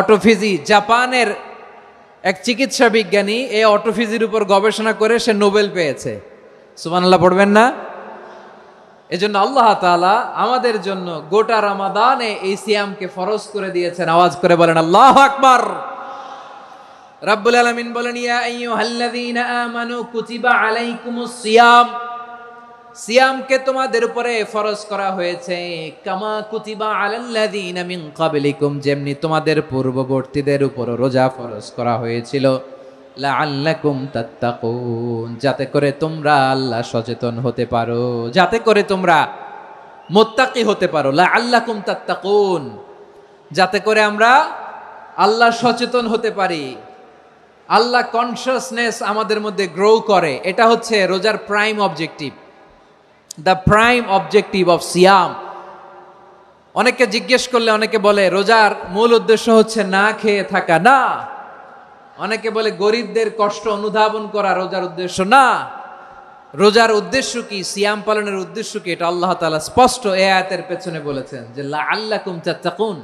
অটোফিজি। জাপানের এক চিকিৎসা বিজ্ঞানী এই অটোফিজির উপর গবেষণা করে সে নোবেল পেয়েছে। সুবহানাল্লাহ পড়বেন না? এজন্য আল্লাহ তাআলা আমাদের জন্য গোটা রমাদানে এই সিয়ামকে ফরজ করে দিয়েছেন। আওয়াজ করে বলেন আল্লাহু আকবার। রাব্বুল আলামিন বলেন ইয়া আইয়ুহাল্লাযীনা আমানু কুতিবা আলাইকুমুস সিয়াম। সিয়ামকে তোমাদের উপরে ফরজ করা হয়েছে কামা কুতিবা আলাল্লাযীনা মিন ক্বাবলিকুম, যেমনি তোমাদের পূর্ববর্তীদের উপর রোজা ফরজ করা হয়েছিল, লাআল্লাকুম তাত্তাকুন, যাতে করে তোমরা আল্লাহ সচেতন হতে পারো, যাতে করে তোমরা মুত্তাকি হতে পারো। লাআল্লাকুম তাত্তাকুন, যাতে করে আমরা আল্লাহ সচেতন হতে পারি, আল্লাহ কনসিয়াসনেস আমাদের মধ্যে গ্রো করে। এটা হচ্ছে রোজার prime objective, the prime objective of সিয়াম। অনেকে জিজ্ঞেস করলে অনেকে বলে রোজার মূল উদ্দেশ্য হচ্ছে না খেয়ে থাকা। না। অনেকে বলে গরিবদের কষ্ট অনুধাবন করা রোজার উদ্দেশ্য। না। রোজার উদ্দেশ্য কি, সিয়াম পালনের উদ্দেশ্য কি, এটা আল্লাহ তাআলা স্পষ্ট এই আয়াতের পেছনে বলেছেন যে লাআল্লাকুম তাত্তাকুন,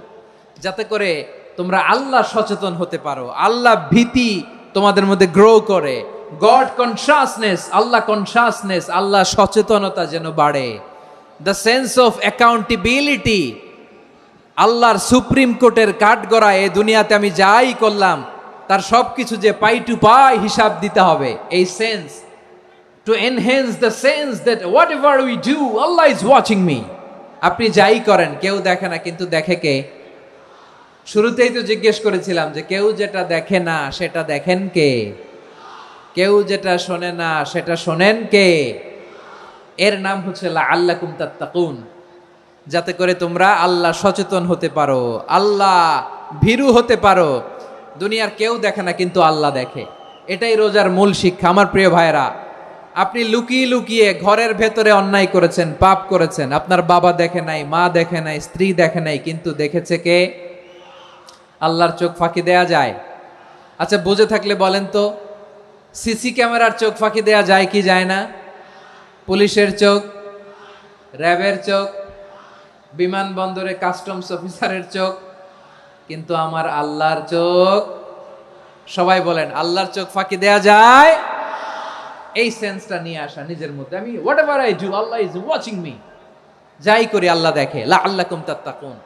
যাতে করে তোমরা আল্লাহ সচেতন হতে পারো, আল্লাহ ভীতি তোমাদের মধ্যে গ্রো করে, গড কনসিয়াসনেস, আল্লাহ কনসিয়াসনেস, আল্লাহ সচেতনতা যেন বাড়ে, দ্য সেন্স অফ অ্যাকাউন্টেবিলিটি। আল্লাহর সুপ্রিম কোর্টের কাঠগড়া এই দুনিয়াতে আমি যাই করলাম তার সবকিছু যে পাই টু পাই হিসাব দিতে হবে, এই sense, to enhance the sense that what ever we do Allah is watching me. আপনি যাই করেন কেউ দেখে না, কিন্তু দেখে কে? শুরুতেই তো জিজ্ঞেস করেছিলাম যে কেউ যেটা দেখে না সেটা দেখেন কে? কেউ যেটা শোনে না সেটা শোনেন কে? এর নাম হচ্ছে লাআল্লাকুম তাত্তাকুন, যাতে করে তোমরা আল্লাহ সচেতন হতে পারো, আল্লাহ ভীরু হতে পারো। দুনিয়ার কেউ দেখে না, কিন্তু আল্লাহ দেখে। এটাই রোজার মূল শিক্ষা। আমার প্রিয় ভাইরা, আপনি লুকিয়ে লুকিয়ে ঘরের ভেতরে অন্যায় করেছেন, পাপ করেছেন, আপনার বাবা দেখে নাই, মা দেখে নাই, স্ত্রী দেখে নাই, কিন্তু দেখেছে কে? আল্লাহর চোখ ফাঁকি দেয়া যায়? আচ্ছা বুঝে থাকলে বলেন তো, সিসি ক্যামেরার চোখ ফাঁকি দেয়া যায় কি যায় না? পুলিশের চোখ, র্যাবের চোখ, বিমানবন্দরে কাস্টমস অফিসারের চোখ, কিন্তু আমার আল্লাহর চোখ? সবাই বলেন আল্লাহর চোখ ফাঁকি দেয়া যায়? এই সেন্সটা নিয়ে আসা নিজের মধ্যে, আমি what ever I do Allah is watching me, যাই করি আল্লাহ দেখে। লাআল্লাকুম তাত্তাকুন।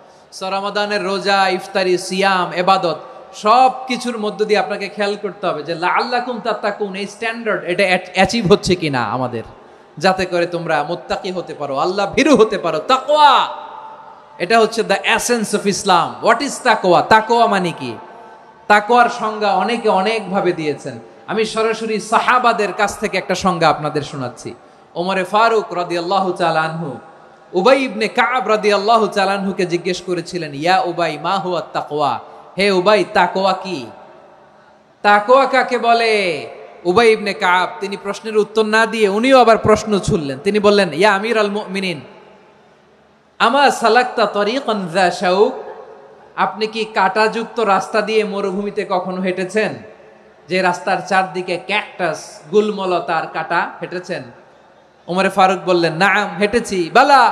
রমাদানের রোজা, ইফতারি, সিয়াম, ইবাদত সব কিছুর মধ্য দিয়ে আপনাকে খেয়াল করতে হবে যে লাআল্লাকুম তাত্তাকুন এই স্ট্যান্ডার্ড এটা অ্যাচিভ হচ্ছে কিনা আমাদের, যাতে করে তোমরা মুত্তাকি হতে পারো, আল্লাহ ভীরু হতে পারো। তাকওয়া, এটা হচ্ছে the essence of Islam. What is তাকওয়া? তাকওয়া মানে কি? তাকওয়ার সংজ্ঞা অনেকে অনেক ভাবে দিয়েছেন। আমি সরাসরি সাহাবাদের কাছ থেকে একটা সংজ্ঞা আপনাদের শোনাচ্ছি। ওমরে ফারুক রাদিয়াল্লাহু তাআলা আনহু উবাই ইবনে কাব রাদিয়াল্লাহু তাআলা আনহুকে জিজ্ঞেস করেছিলেন, ইয়া উবাই মা হুয়া তাকওয়া, হে উবাই তাকওয়া কি? তাকওয়া কাকে বলে? উবাই ইবনে কাব তিনি প্রশ্নের উত্তর না দিয়ে উনিও আবার প্রশ্ন ছুড়লেন। তিনি বললেন, ইয়া আমির আল মুমিনিন আমা সালাকতা তরিকান যা শাউক, আপনি কি কাঁটাযুক্ত রাস্তা দিয়ে মরুভূমিতে কখনো হেঁটেছেন? যে রাস্তার চারদিকে ক্যাকটাস, গুলমলতার কাঁটা, হেঁটেছেন? ওমরে ফারুক বললেন, নাম হেঁটেছি। বালা,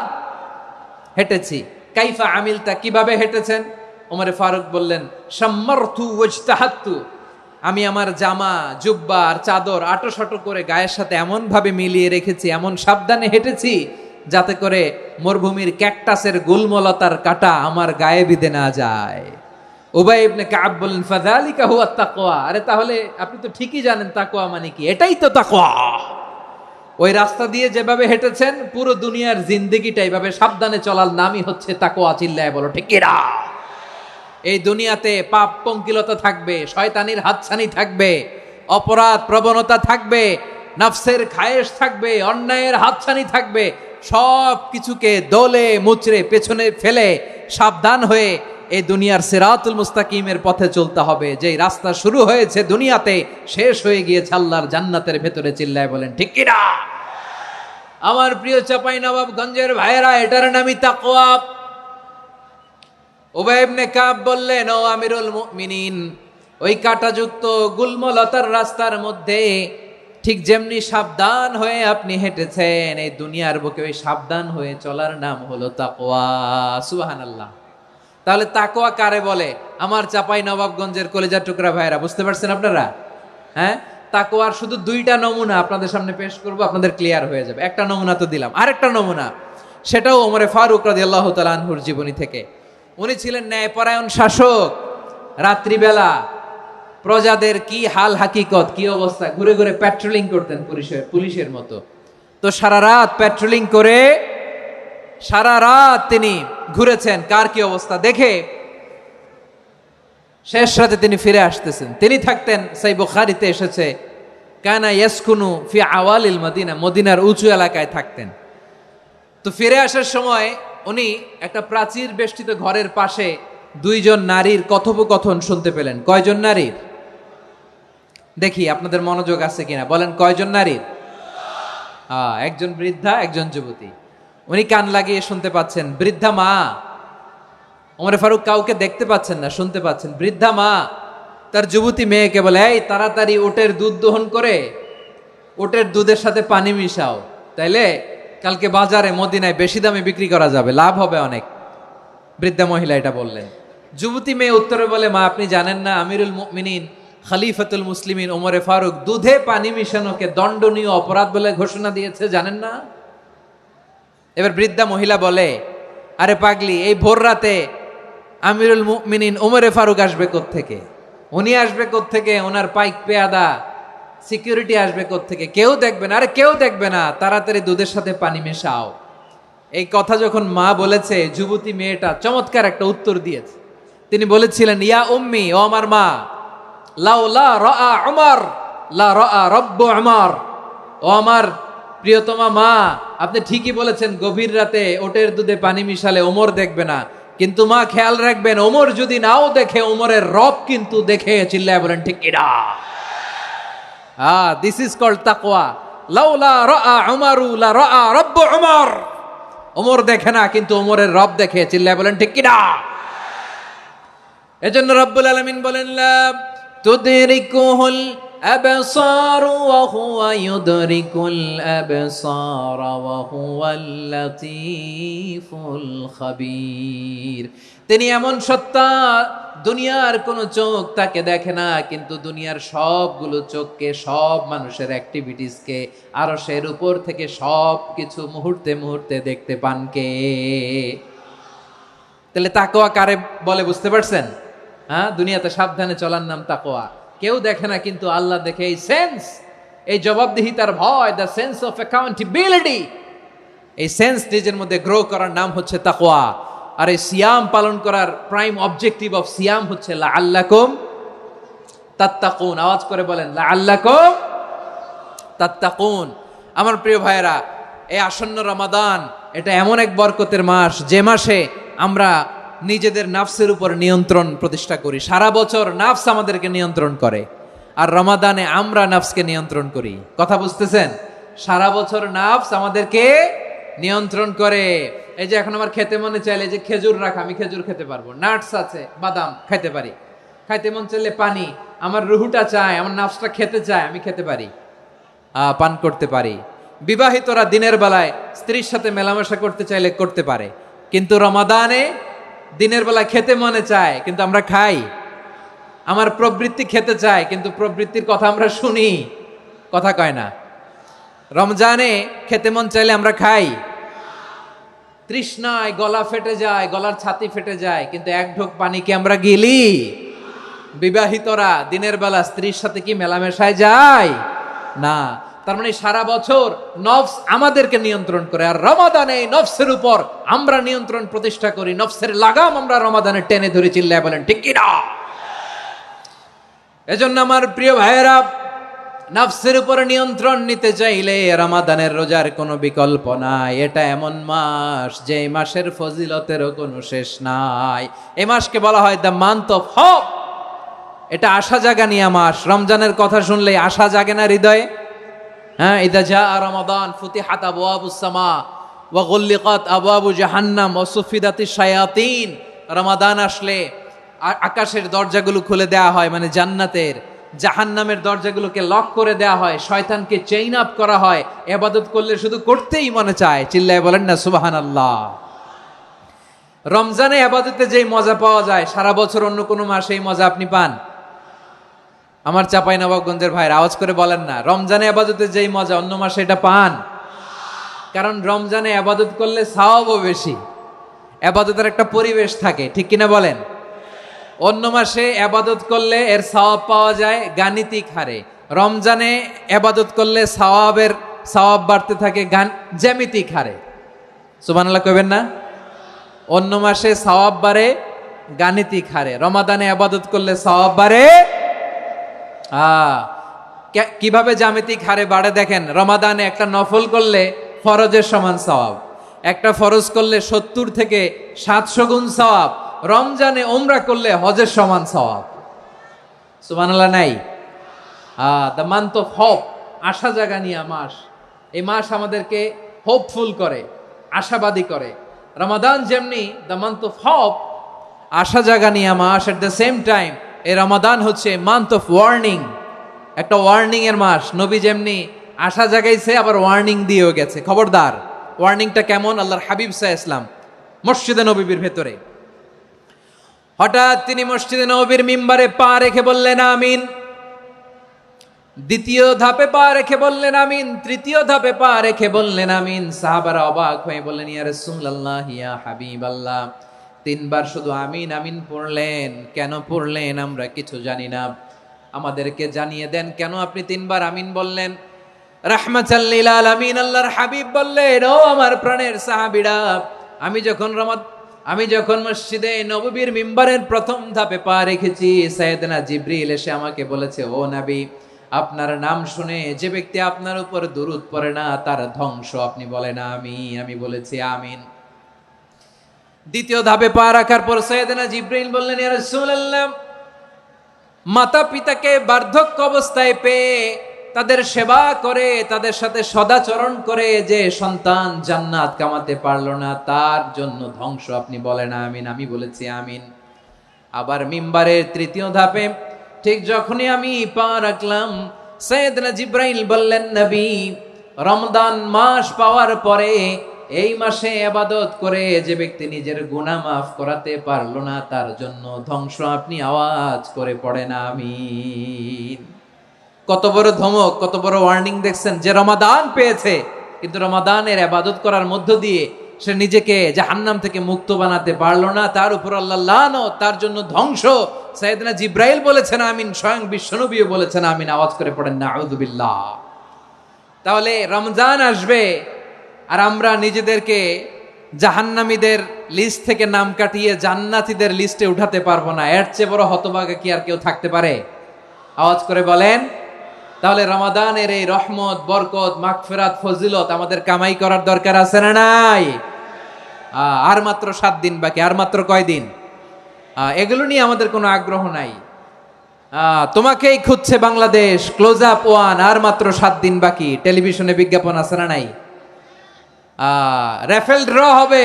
হেঁটেছি। কাইফা আমিলতা, কিভাবে হেঁটেছেন? ওমরে ফারুক বললেন, শাম্মারতু ওয়াজতাহাতু, আমি আমার জামা জুব্বা আর চাদর আটোসাটো করে গায়ের সাথে এমন ভাবে মিলিয়ে রেখেছি, এমন সাবধানে হেঁটেছি যাতে করে মরুভূমির ক্যাকটাসের গুলমলতার কাঁটা আমার গায়ে বিঁধে না যায়। উবাই ইবনে কাব বলেন, ফাযালিকা হুয়া তাকওয়া। আরে তাহলে আপনি তো ঠিকই জানেন তাকওয়া মানে কি, এটাই তো তাকওয়া। ওই রাস্তা দিয়ে যেভাবে হেঁটেছেন, পুরো দুনিয়ার জিন্দেগিটা এইভাবে সাবধানে চলার নামই হচ্ছে তাকওয়া। চিল্লায় বলো ঠিক কিনা? এই দুনিয়াতে পাপ পঙ্কিলতা থাকবে, শয়তানির হাতছানি থাকবে, অপরাধ প্রবণতা থাকবে, নফসের খায়েশ থাকবে, অন্যায়ের হাতছানি থাকবে। সব কিছুকে দলে মুচড়ে পেছনে ফেলে সাবধান হয়ে এই দুনিয়ার সিরাতুল মুস্তাকিমের পথে চলতে হবে। যেই রাস্তা শুরু হয়েছে দুনিয়াতে, শেষ হয়ে গিয়েছে আল্লাহর জান্নাতের ভেতরে। চিল্লায় বলেন ঠিক কিনা? আমার প্রিয় চাঁপাইনবাবগঞ্জের ভাইয়েরা, এটার নামই তাকওয়া। উবাই ইবনে কাব বললেন, ও আমিরুল মুমিনিন, ওই কাঁটাযুক্ত গুলমলতার রাস্তার মধ্যে ঠিক যেমনি সাবধান হয়ে আপনি হেঁটেছেন, এই দুনিয়ার বুকে ওই সাবধান হয়ে চলার নাম হলো তাকওয়া। সুবহানাল্লাহ। তাহলে তাকওয়া কারে বলে? আমার চাঁপাইনবাবগঞ্জের কলিজার টুকরা ভাইয়েরা, বুঝতে পারছেন আপনারা? হ্যাঁ, তাকওয়ার শুধু দুইটা নমুনা আপনাদের সামনে পেশ করব, আপনাদের ক্লিয়ার হয়ে যাবে। একটা নমুনা তো দিলাম, আরেকটা নমুনা, সেটাও ওমরে ফারুক রাদিয়াল্লাহু তাআলা আনহুর জীবনী থেকে। উনি ছিলেন ন্যায়পরায়ণ শাসক। রাত্রিবেলা প্রজাদের কি হাল হাকিকত, কি অবস্থা, ঘুরে ঘুরে প্যাট্রোলিং করতেন পুলিশের মতো। তো সারা রাত প্যাট্রোলিং করে সারা রাত তিনি ঘুরেছেন কার কি অবস্থা দেখে। শেষ রাতে তিনি ফিরে আসতেছেন। তিনি থাকতেন, সেই বুখারীতে এসেছে, কানা ইয়াসকুনু ফি আওয়ালিল মদিনা, মদিনার উঁচু এলাকায় থাকতেন। তো ফিরে আসার সময় উনি একটা প্রাচীর বেষ্টিত ঘরের পাশে দুইজন নারীর কথোপকথন শুনতে পেলেন। কয়জন নারীর? দেখি আপনাদের মনোযোগ আছে কিনা, বলেন কয়জন নারীর? একজন বৃদ্ধা, একজন যুবতী। উনি কান লাগিয়ে শুনতে পাচ্ছেন। বৃদ্ধা মা, ওমরে ফারুক কাউকে দেখতে পাচ্ছেন না, শুনতে পাচ্ছেন। বৃদ্ধা মা তার যুবতী মেয়েকে বলে, এই তাড়াতাড়ি ওটের দুধ দহন করে ওটের দুধের সাথে পানি মিশাও, তাইলে কালকে বাজারে মদিনায় বেশি দামে বিক্রি করা যাবে, লাভ হবে অনেক। বৃদ্ধা মহিলা এটা বললেন। যুবতী মেয়ে উত্তরে বলে, মা আপনি জানেন না আমিরুল মুমিনিন খলিফাতুল মুসলিমিন ওমরে ফারুক দুধে পানি মিশানোকে দণ্ডনীয় অপরাধ বলে ঘোষণা দিয়েছে, জানেন না? এবার বৃদ্ধা মহিলা বলে, আরে পাগলি, এই ভোর রাতে আমিরুল মুমিনিন ওমরে ফারুক আসবে কোত্থেকে? উনি আসবে কোত্থেকে? ওনার পাইক পেয়াদা সিকিউরিটি আসবে কোত্থেকে? কেউ দেখবে না। আরে কেউ দেখবে না, তাড়াতাড়ি দুধের সাথে পানি মেশাও। এই কথা যখন মা বলেছে, যুবতী মেয়েটা চমৎকার একটা উত্তর দিয়েছে। তিনি বলেছিলেন, ইয়া উম্মি, ও আমার মা, লাউলা রাআ উমর লা রাআ রব্বু উমর। ও আমার প্রিয়তমা মা, আপনি ঠিকই বলেছেন, গভীর রাতে ওটের দুধে পানি মিশালে ওমর দেখবে না, কিন্তু মা খেয়াল রাখবেন, ওমর যদি নাও দেখে, ওমরের রব কিন্তু দেখে। চিল্লায় বলেন ঠিক কিনা? দিস ইজ কল্ড তাকওয়া। লাউলা রাআ উমরু লা রাআ রব্বু উমর। ওমর দেখে না, কিন্তু ওমরের রব দেখে। চিল্লায় বলেন ঠিক কিনা? এজন্য রব্বুল আলামিন বলেন, লা তুদরিকুহুল আবসার ওয়া হুয়া ইউদরিকুল আবসার ওয়া হুয়াল লাতীফুল খাবীর। তিনি এমন সত্তা, দুনিয়ার কোনো চোখ তাকে দেখে না, কিন্তু দুনিয়ার সবগুলো চোখকে, সব মানুষের অ্যাক্টিভিটিসকে আরশের উপর থেকে সব কিছু মুহূর্তে মুহূর্তে দেখতে পান কে? তাহলে তাকওয়া কারে বলে বুঝতে পারছেন? হ্যাঁ, দুনিয়াতে সাবধানে চলার নাম তাকওয়া। কেউ দেখে না, কিন্তু আল্লাহ দেখে। এই সেন্স, এই জবাবদিহিতার ভয়, দ্য সেন্স অফ অ্যাকাউন্টেবিলিটি, এই সেন্স নিজের মধ্যে গ্রো করার নাম হচ্ছে তাকওয়া। আর এই সিয়াম পালন করার প্রাইম অবজেক্টিভ অফ সিয়াম হচ্ছে লাআল্লাকুম তাত্তাকুন। আওয়াজ করে বলেন, লাআল্লাকুম তাত্তাকুন। আমার প্রিয় ভাইয়েরা, এই আসন্ন রমাদান, এটা এমন এক বরকতের মাস, যে মাসে আমরা নিজেদের নাফসের উপর নিয়ন্ত্রণ প্রতিষ্ঠা করি। সারা বছর নাফস আমাদেরকে নিয়ন্ত্রণ করে, আর রমাদানে আমরা নাফসকে নিয়ন্ত্রণ করি। কথা বুঝতেছেন? সারা বছর নাফস আমাদেরকে নিয়ন্ত্রণ করে। এই যে এখন আমার খেতে মনে চাইলে, যে খেজুর রাখা, আমি খেজুর খেতে পারবো, নাটস আছে, বাদাম খাইতে পারি। খাইতে মন চাইলে পানি, আমার রুহুটা চায়, আমার নাফসটা খেতে চায়, আমি খেতে পারি, পান করতে পারি। বিবাহিতরা দিনের বেলায় স্ত্রীর সাথে মেলামেশা করতে চাইলে করতে পারে, কিন্তু রমাদানে দিনের বেলা খেতে মনে চায়, কিন্তু আমরা খাই? আমার প্রবৃত্তি খেতে চায়, কিন্তু প্রবৃত্তির কথা আমরা শুনি, কথা কয় না। রমজানে খেতে মন চাইলে আমরা খাই, তৃষ্ণায় গলা ফেটে যায়, গলার ছাতি ফেটে যায়, কিন্তু এক ঢোক পানি কি আমরা গিলি? বিবাহিতরা দিনের বেলা স্ত্রীর সাথে কি মেলামেশায় যায় না? তার মানে সারা বছর নফস আমাদেরকে নিয়ন্ত্রণ করে, আর রমাদানে এই নফসের উপর আমরা নিয়ন্ত্রণ প্রতিষ্ঠা করি। নফসের লাগাম আমরা রমাদানে টেনে ধরে, চিল্লায় বলেন ঠিক কি না? এজন্য আমার প্রিয় ভাইয়েরা, নফসের উপরে নিয়ন্ত্রণ নিতে চাইলে রমাদানের রোজার কোনো বিকল্প নাই। এটা এমন মাস যে মাসের ফজিলতেরও কোনো শেষ নাই। এই মাসকে বলা হয় দ্য মান্থ অফ হোপ। এটা আশা জাগানিয়া মাস। রমজানের কথা শুনলেই আশা জাগে না হৃদয়ে? হ্যাঁ, ইদা জা রমাদান ফুতিহাত আবওয়াবুস সামা ওয়া গুল্লিকাত আবওয়াবু জাহান্নাম ওয়া সুফিদাতিশ শায়াতিন। রমাদান আসলে আকাশের দরজাগুলো খুলে দেয়া হয়, মানে জান্নাতের। জাহান্নামের দরজাগুলোকে লক করে দেয়া হয়, শয়তানকে চেইন আপ করা হয়। ইবাদত করলে শুধু করতেই মনে চায়, চিল্লায় বলেন না সুবহানাল্লাহ। রমজানে ইবাদতে যেই মজা পাওয়া যায়, সারা বছর অন্য কোনো মাসে এই মজা আপনি পান? আমার চাঁপাইনবাবগঞ্জের ভাইরা আওয়াজ করে বলেন না, রমজানে ইবাদতে যেই মজা অন্য মাসে এটা পান? কারণ রমজানে ইবাদত করলে সওয়াবও বেশি, ইবাদতের একটা পরিবেশ থাকে, ঠিক কিনা বলেন? অন্য মাসে ইবাদত করলে এর সওয়াব পাওয়া যায় গাণিতিক হারে, রমজানে ইবাদত করলে সওয়াব বাড়তে থাকে জ্যামিতিক হারে। সুবহানাল্লাহ কইবেন না? অন্য মাসে সওয়াব বাড়ে গাণিতিক হারে, রমাদানে ইবাদত করলে সওয়াব বাড়ে কিভাবে জ্যামিতিক হারে বাড়ে দেখেন। রমাদানে একটা নফল করলে ফরজের সমান সওয়াব, একটা ফরজ করলে 70 থেকে 700 গুণ সওয়াব, রমজানে উমরা করলে হজের সমান সওয়াব। সুবহানাল্লাহ নাই? দ্য মান্থ অফ হোপ, আশা জাগানিয়া মাস। এই মাস আমাদেরকে হোপফুল করে, আশাবাদী করে। রমাদান যেমনি দ্য মান্থ অফ হোপ, আশা জাগানিয়া মাস, এট দ্য সেম টাইম এই রমাদান হচ্ছে মান্থ অফ ওয়ার্নিং, একটা ওয়ার্নিং এর মাস। নবী যেমনি আশা জাগাইছে, আবার ওয়ার্নিং দিয়েও গেছে, খবরদার। ওয়ার্নিংটা কেমন? আল্লাহর হাবিব সাল্লাল্লাহু আলাইহি ওয়াসাল্লাম মসজিদে নববীর ভেতরে, হঠাৎ তিনি মসজিদে নববীর মিম্বারে পা রেখে বললেন আমিন। দ্বিতীয় ধাপে পা রেখে বললেন আমিন, তৃতীয় ধাপে পা রেখে বললেন আমিন। সাহাবারা অবাক হয়ে বললেন ইয়া রাসূলুল্লাহ, ইয়া হাবিবাল্লাহ, 3 বার শুধু আমিন আমিন পড়লেন, কেন পড়লেন আমরা কিছু জানি না, আমাদেরকে জানিয়ে দেন কেন আপনি 3 বার আমিন বললেন। রাহমাতাল লিল আলামিন আল্লাহর হাবিব বললেন, ও আমার প্রাণের সাহাবীরা, আমি যখন মসজিদে নববীর মিম্বারের প্রথম ধাপে পা রেখেছি, সাইয়েদনা জিবরিল এসে আমাকে বলেছে, ও নবী, আপনার নাম শুনে যে ব্যক্তি আপনার উপর দুরূদ পড়ে না তার ধ্বংস। আপনি বলেন আমিন। আমি বলেছি আমিন। দ্বিতীয় ধাপে পা রাখার পর সাইয়েদনা জিবরিল বললেন, ইয়া রাসূলুল্লাহ, মাতা পিতাকে বার্ধক্য অবস্থায় পেয়ে তাদের সেবা করে, তাদের সাথে সদাচরণ করে যে সন্তান জান্নাত কামাতে পারলো না, তার জন্য ধ্বংস। আপনি বলেন আমিন। আমি বলেছি আমিন। আবার মিম্বারের তৃতীয় ধাপে ঠিক যখনই আমি পা রাখলাম, সাইয়েদনা জিবরাইল বললেন, নবী, রমজান মাস পাওয়ার পরে এই মাসে ইবাদত করে যে ব্যক্তি নিজের গুনাহ মাফ করাতে পারলো না, তার জন্য ধ্বংস। আপনি আওয়াজ করে পড়েন আমিন। কত বড় ধমক, কত বড় ওয়ার্নিং দেখছেন। যে রমাদান পেয়েছে, কিন্তু রমাদানের ইবাদত করার মধ্য দিয়ে সে নিজেকে জাহান্নাম থেকে মুক্ত বানাতে পারলো না, তার উপর আল্লাহ লানত, তার জন্য ধ্বংস। সাইয়েদনা জিবরাইল বলেছেন আমিন, স্বয়ং বিশ্বনবীও বলেছেন আমিন। আওয়াজ করে পড়েন নাউযু বিল্লাহ। তাহলে রমজান আসবে আর আমরা নিজেদেরকে জাহান্নামীদের লিস্ট থেকে নাম কাটিয়ে জান্নাতীদের লিস্টে উঠাতে পারবো না। এর চেয়ে বড় হতভাগা কি আর কেউ থাকতে পারে? আওয়াজ করে বলেন। তাহলে রমাদানের এই রহমত, বরকত, মাগফিরাত, ফজিলত আমাদের কামাই করার দরকার আছে না নাই? আর মাত্র 7 দিন বাকি। আর মাত্র কয় দিন? এগুলো নিয়ে আমাদের কোনো আগ্রহ নাই। তোমাকেই খুঁজছে বাংলাদেশ, ক্লোজ আপ 1, আর মাত্র 7 দিন বাকি। টেলিভিশনে বিজ্ঞাপন আছে না নাই? রেফেল ড্র হবে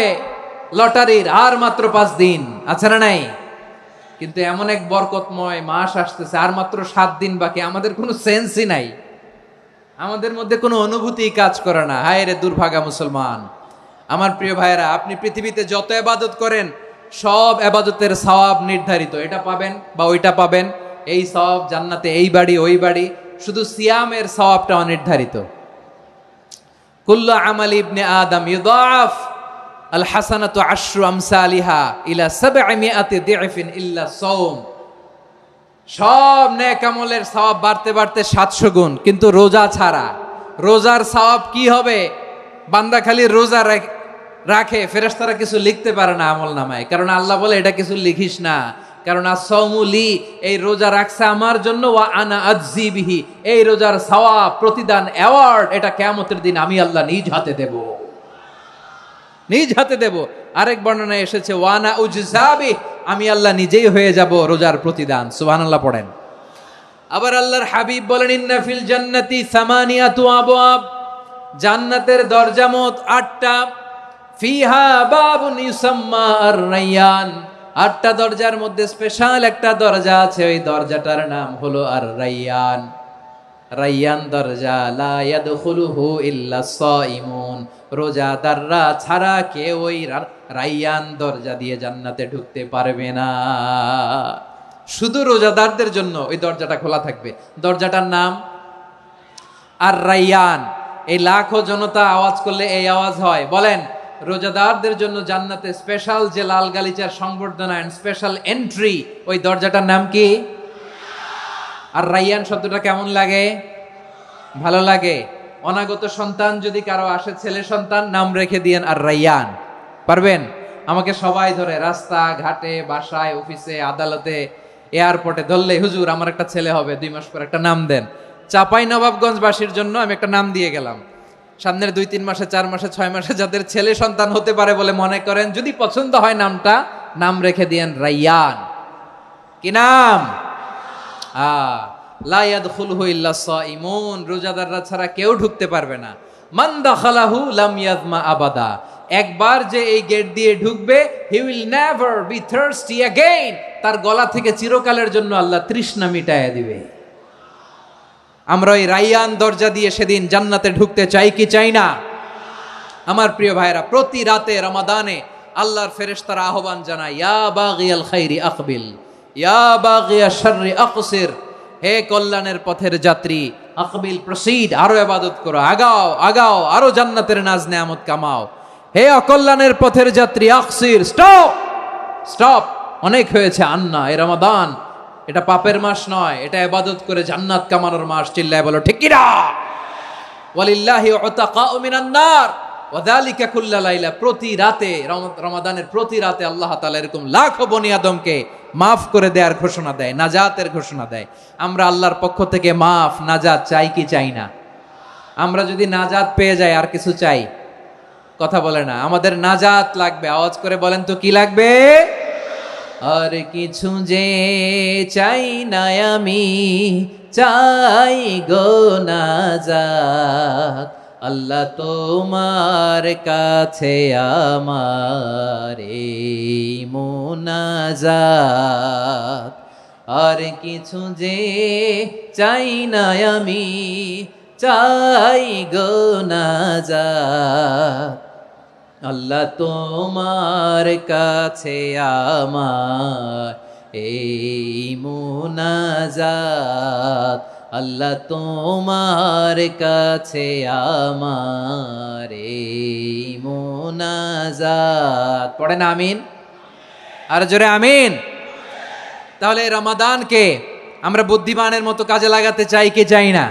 লটারির, আর মাত্র 5 দিন, আছে না নাই? কিন্তু এমন এক বরকতময় মাস আসতেছে, আর মাত্র 7 দিন বাকি। আমাদের কোনো সেন্সই নাই, আমাদের মধ্যে কোনো অনুভূতি কাজ করে না। হায় রে দুর্ভাগা মুসলমান। আমার প্রিয় ভাইয়েরা, আপনি পৃথিবীতে যত ইবাদত করেন, সব ইবাদতের সওয়াব নির্ধারিত। এটা পাবেন বা ওইটা পাবেন, এই সওয়াব জান্নাতে, এই বাড়ি ওই বাড়ি। শুধু সিয়ামের সওয়াবটা অনির্ধারিত। কুল্লু আমালি ইবনে আদম ইউদাফ আল হাসানাতু আশরু আমসালিহা ইলা 700 দি'ফিন ইল্লা সাওম। সব নেক আমলের সওয়াব বাড়তে বাড়তে 700 গুণ, কিন্তু রোজা ছাড়া। রোজার সওয়াব কি হবে? বান্দা খালি রোজা রাখে, ফেরেশতারা কিছু লিখতে পারে না আমল নামায়, কারণ আল্লাহ বলে এটা কিছু লিখিস না, কারণ as-সাওমু লি, এই রোজা রাখছে আমার জন্য, ওয়া আনা আজজি বিহি, এই রোজার সওয়াব, প্রতিদান, অ্যাওয়ার্ড এটা কিয়ামতের দিন আমি আল্লাহ নিজ হাতে দেব, নিজ হাতে দেব। আরেক বর্ণনায় এসেছে ওয়ানা উজজাবি, আমি আল্লাহ নিজেই হয়ে যাব রোজার প্রতিদান। সুবহানাল্লাহ পড়েন। আবার আল্লাহর হাবিব বলেন ইন্না ফিল জান্নাতি সামানিয়াতু আবওয়াব, জান্নাতের দরজা মোট 8টা। ফিহা বাবুন ইউসাম্মা আর-রায়্যান, 8টা দরজার মধ্যে স্পেশাল একটা দরজা আছে, ওই দরজাটার নাম হলো আর-রায়্যান। রায়্যান দরজা, লা ইয়াদখুলুহু ইল্লা সাইমুন, রোজাদাররা ছাড়া কেউ ওই রায়্যান দরজা দিয়ে জান্নাতে ঢুকতে পারবে না। শুধু রোজাদারদের জন্য ওই দরজাটা খোলা থাকবে। দরজাটার নাম আর-রায়্যান। এই লাখো জনতা আওয়াজ করলে এই আওয়াজ হয়, বলেন রোজাদারদের জন্য জান্নাতে স্পেশাল যে লাল গালিচার সংবর্ধনা এন্ড স্পেশাল এন্ট্রি, ওই দরজাটার নাম কি? আর রায়্যান শব্দটা কেমন লাগে? ভালো লাগে। অনাগত সন্তান যদি কারো আসে, ছেলে সন্তান, নাম রেখে দিয়েন আর রায়্যান। পারবেন? আমাকে সবাই ধরে রাস্তা ঘাটে, বাসায়, অফিসে, আদালতে, এয়ারপোর্টে ধরলে, হুজুর আমার একটা ছেলে হবে 2 মাস পর, একটা নাম দেন। চাপাই নবাবগঞ্জবাসীর জন্য আমি একটা নাম দিয়ে গেলাম। সামনের 2-3 মাসে, 4 মাসে, 6 মাসে যাদের ছেলে সন্তান হতে পারে বলে মনে করেন, যদি পছন্দ হয় নামটা, নাম রেখে দিয়েন রায়্যান। কি নাম? লা ইয়াদখুলুহু ইল্লা সাইমুন, রোজাদাররা ছাড়া কেউ ঢুকতে পারবে না। মান দাখালাহু লাম ইয়াজমা আবাদা, একবার যে এই গেট দিয়ে ঢুকবে, he will never be thirsty again, তার গলা থেকে চিরকালের জন্য আল্লাহ তৃষ্ণা মিটায়া দিবে। আমরা ওই রায়্যান দরজা দিয়ে সেদিন জান্নাতে ঢুকতে চাই কি চাই না? আমার প্রিয় ভাইরা, প্রতি রাতে রমাদানে আল্লাহর ফেরেশতারা আহ্বান জানায়, ইয়া বাগিয়াল খাইরি আকবিল, ইয়া বাগিয়াশ শাররি আকসির, হে কল্যাণের পথের যাত্রী, আকবিল প্রসিড, আরো ইবাদত করো, আগাও আগাও, আরো জান্নাতের নাজ নেয়ামত কামাও। হে অকল্যাণের পথের যাত্রী, আকসির, স্টপ স্টপ, অনেক হয়েছে। আন্না, এ রমাদান এটা পাপের মাস নয়, এটা ইবাদত করে জান্নাত কামানোর মাস। চিল্লায় বলো ঠিক কি না? ওয়ালিল্লাহি উতাকাউ মিনান নার ওয়া যালিকা কুল্লা লাইলা, প্রতি রাতে, রমাদানের প্রতি রাতে আল্লাহ তাআলা এরকম লাখো বনি আদমকে মাফ করে দেওয়ার ঘোষণা দেয়, নাজাতের ঘোষণা দেয়। আমরা আল্লাহর পক্ষ থেকে মাফ, নাজাত চাই কি চাই না? আমরা যদি নাজাত পেয়ে যাই আর কিছু চাই? কথা বলে না। আমাদের নাজাত লাগবে। আওয়াজ করে বলেন তো কি লাগবে? আর কিছু যে চাই না আমি, চাই গো নাজাত, আল্লাহ তোমার কাছে আমার এই মুনাজাত। আর কিছু যে চাই না আমি, চাই গো নাজাত, আল্লাহ তোমার কাছে আমার এই মুনাজাত, আল্লাহ তোমার কাছে আমার এই মুনাজাত। পড়েন আমিন, আর জোরে আমিন। তাহলে রমাদানকে আমরা বুদ্ধিমানের মতো কাজে লাগাতে চাই কি চাই না?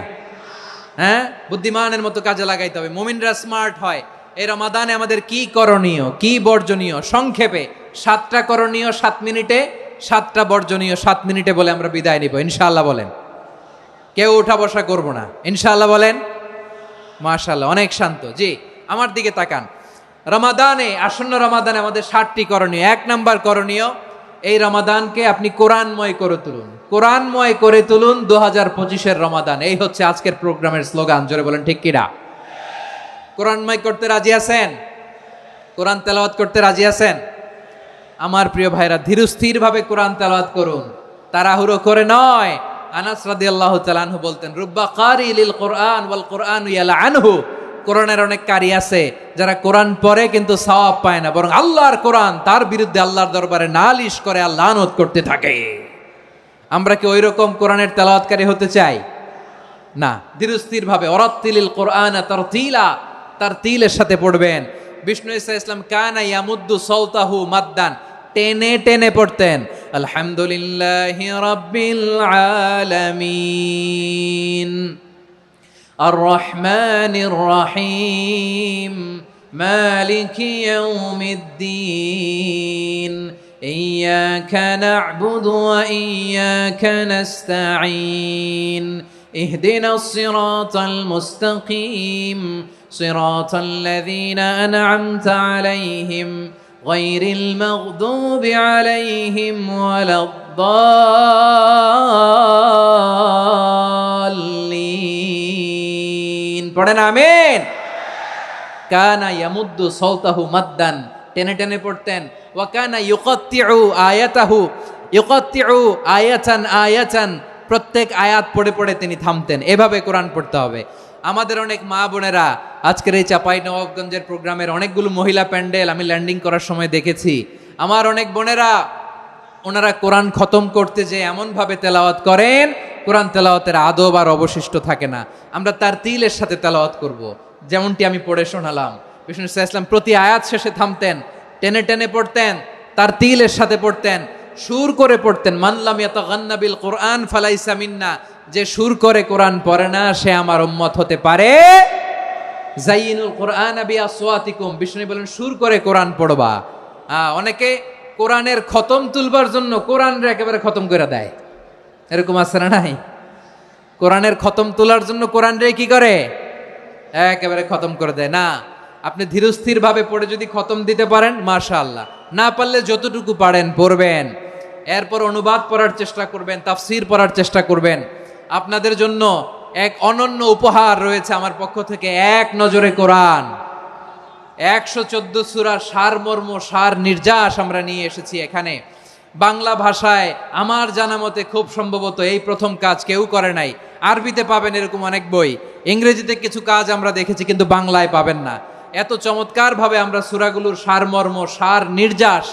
হ্যাঁ, বুদ্ধিমানের মতো কাজে লাগাইতে হবে। মুমিনরা স্মার্ট হয়। এই রমাদানে আমাদের কি করণীয়, কি বর্জনীয়? সংক্ষেপে 7টা করণীয় 7 মিনিটে, 7টা বর্জনীয় 7 মিনিটে বলে আমরা বিদায় নিব ইনশাআল্লাহ। বলেন, কেউ উঠা বসা করব না ইনশাআল্লাহ। বলেন মাশাআল্লাহ, অনেক শান্ত। জি, আমার দিকে তাকান। রমাদানে, আসন্ন রমাদানে আমাদের 7টি করণীয়। 1 নাম্বার করণীয়, এই রমাদানকে আপনি কোরআনময় করে তুলুন। কোরআনময় করে তুলুন 2025-এর রমাদান। এই হচ্ছে আজকের প্রোগ্রামের স্লোগান। জোরে বলেন ঠিক কিনা? কোরআনময় করতে রাজি আছেন? কোরআন তেলাওয়াত করতে রাজি আছেন? আমার প্রিয় ভাইরা, ধীরস্থির ভাবে কোরআন তেলাওয়াত করুন, তাড়াহুড়ো করে নয়। আনাস রাদিয়াল্লাহু তাআলা আনহু বলতেন, রুব্বা কারি লিল কোরআন ওয়াল কোরআন ইয়ালআনহু, কোরআনের অনেক কারি আছে যারা কোরআন পড়ে কিন্তু সওয়াব পায় না, বরং আল্লাহর কোরআন তার বিরুদ্ধে আল্লাহর দরবারে নালিশ করে আর লানত করতে থাকে। আমরা কি ওই রকম কোরআনের তেলাওয়াতকারী হতে চাই? না, ধীরস্থির ভাবে ওয়ারাত্তিলিল কোরআন তারতিলা, তারতিলের সাথে পড়বেন। বিষ্ণু ঈসা ইসলাম কানা ইয়ামুদ্দু সাওতাহু মাদ্দান, টেনে টেনে পড়তেন। আলহামদুলিল্লাহি রাব্বিল আলামিন আর রহমানির রহিম মালিকি ইয়াউমিদ্দিন ইয়্যাকা না'বুদু ওয়া ইয়্যাকা নাস্তাঈন اهدنا الصراط المستقيم صراط الذين أنعمت عليهم غير المغضوب عليهم ولا الضالين পড়েন আমিন। কানা ইয়ামুদ্দু সাওতাহু মাদ্দান, টেনে টেনে পড়তেন। ওয়া কানা ইউকাত্তিউ আয়াতাহু, ইউকাত্তিউ আয়াতান আয়াতান, প্রত্যেক আয়াত পড়ে পড়ে তিনি থামতেন। এভাবে কোরআন পড়তে হবে। আমাদের অনেক মা বোনেরা আজকের এই চাঁপাইনবাবগঞ্জের প্রোগ্রামের অনেকগুলো মহিলা প্যান্ডেল আমি ল্যান্ডিং করার সময় দেখেছি। আমার অনেক বোনেরা ওনারা কোরআন খতম করতে যে এমনভাবে তেলাওয়াত করেন, কোরআন তেলাওয়াতের আদব আর অবশিষ্ট থাকে না। আমরা তার তিলের সাথে তেলাওয়াত করব, যেমনটি আমি পড়ে শোনালাম। বিষ্ণু ইসলাম প্রতি আয়াত শেষে থামতেন, টেনে টেনে পড়তেন, তার তিলের সাথে পড়তেন, সুর করে পড়তেন। মানলাম ইয়াতাগান্না বিল কোরআন ফালাইসা মিন্না, যে সুর করে কোরআন পড়ে না সে আমার উম্মত হতে পারে। জাইয়িনুল কোরআন বিআসওয়াতিকুম, বিষ্ণু বলেন সুর করে কোরআন পড়বা। অনেকে কোরআনের খতম তুলবার জন্য কোরআনরে একেবারে খতম করে দেয়, এরকম আছে না নাই? কোরআনের খতম তোলার জন্য কোরআনরে কি করে? একেবারে খতম করে দেয়। না, আপনি ধীরস্থির ভাবে পড়ে যদি খতম দিতে পারেন মাশাআল্লাহ, না পারলে যতটুকু পারেন পড়বেন। এরপর অনুবাদ পড়ার চেষ্টা করবেন, তাফসির পড়ার চেষ্টা করবেন। আপনাদের জন্য এক অনন্য উপহার রয়েছে আমার পক্ষ থেকে, এক নজরে কোরআন। 114 সূরার সারমর্ম, সার নির্যাস আমরা নিয়ে এসেছি এখানে বাংলা ভাষায়। আমার জানা মতে খুব সম্ভবত এই প্রথম কাজ কেউ করে নাই। আরবিতে পাবেন এরকম অনেক বই, ইংরেজিতে কিছু কাজ আমরা দেখেছি, কিন্তু বাংলায় পাবেন না। এত চমৎকার ভাবে আমরা সূরাগুলোর সারমর্ম, সার নির্যাস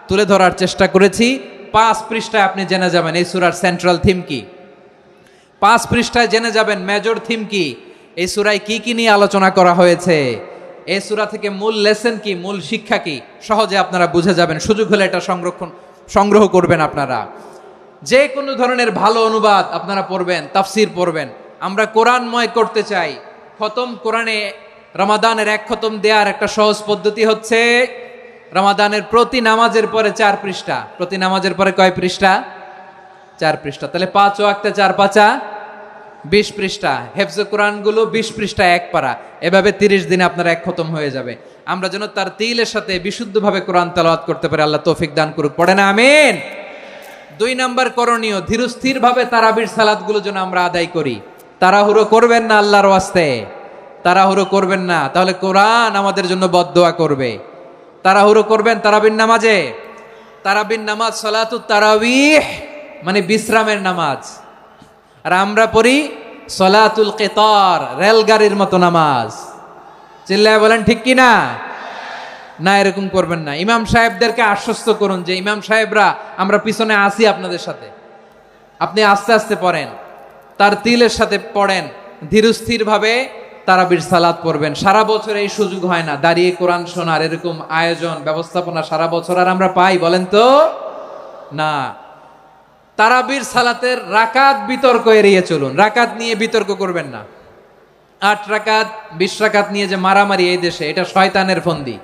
তুলে ধরার চেষ্টা করেছি। 5 পৃষ্ঠায় আপনি জেনে যাবেন এই সূরার সেন্ট্রাল থিম কি। 5 পৃষ্ঠায় জেনে যাবেন মেজর থিম কি, এই সূরায় কি কি নিয়ে আলোচনা করা হয়েছে, এই সূরা থেকে মূল লেসন কি, মূল শিক্ষা কি, সহজে আপনারা বুঝে যাবেন। সুযোগ হলে এটা সংগ্রহ করবেন। আপনারা যে কোনো ধরনের ভালো অনুবাদ আপনারা পড়বেন, তাফসির পড়বেন। আমরা কোরআনময় করতে চাই। খতম কোরআনে রমাদানের 1 খতম দেওয়ার একটা সহজ পদ্ধতি হচ্ছে রমাদানের প্রতি নামাজের পরে 4 পৃষ্ঠা। প্রতি নামাজের পরে কয় পৃষ্ঠা? 4 পৃষ্ঠা। তাহলে 5 ওয়াক্তে 4 পাঁচা 20 পৃষ্ঠা। হেফজে কোরআনগুলো 20 পৃষ্ঠা 1 পারা। এভাবে 30 দিনে আপনার 1 খতম হয়ে যাবে। আমরা যেন তার তিলের সাথে বিশুদ্ধভাবে কোরআন তেলাওয়াত করতে পারি, আল্লাহ তৌফিক দান করুক। পড়ে না আমিন। 2 নাম্বার করণীয়, ধীরস্থির ভাবে তারাবির সালাতগুলো যেন আমরা আদায় করি। তাড়াহুড়ো করবেন না, আল্লাহর ওয়াস্তে তাড়াহুড়ো করবেন না, তাহলে কোরআন আমাদের জন্য বদদোয়া করবে। তাড়াহুড়ো করবেন তারাবির নামাজে। তারাবির নামাজ সালাতুত তারাবিহ মানে বিশ্রামের নামাজ। আর আমরা পড়ি সলাতুল কিতার, রেলগাড়ির মতো নামাজ। চিল্লায় বলেন ঠিক কি না? না, এরকম করবেন না। ইমাম সাহেবদেরকে আশ্বস্ত করুন যে ইমাম সাহেবরা আমরা পিছনে আসি আপনাদের সাথে, আপনি আস্তে আস্তে পড়েন, তার তিলের সাথে পড়েন, ধীরস্থির ভাবে তারাবির সালাত পড়বেন। সারা বছর এই সুযোগ হয় না দাঁড়িয়ে কোরআন শোনার, এরকম আয়োজন ব্যবস্থাপনা সারা বছর আর আমরা পাই বলেন তো? না। তারাবির সালাতের রাকাত বিতর্ক এড়িয়ে চলুন। রাকাত নিয়ে বিতর্ক করবেন না। 8 রাকাত 20 রাকাত নিয়ে যে মারামারি এই দেশে, এটা শয়তানের ফন্দি।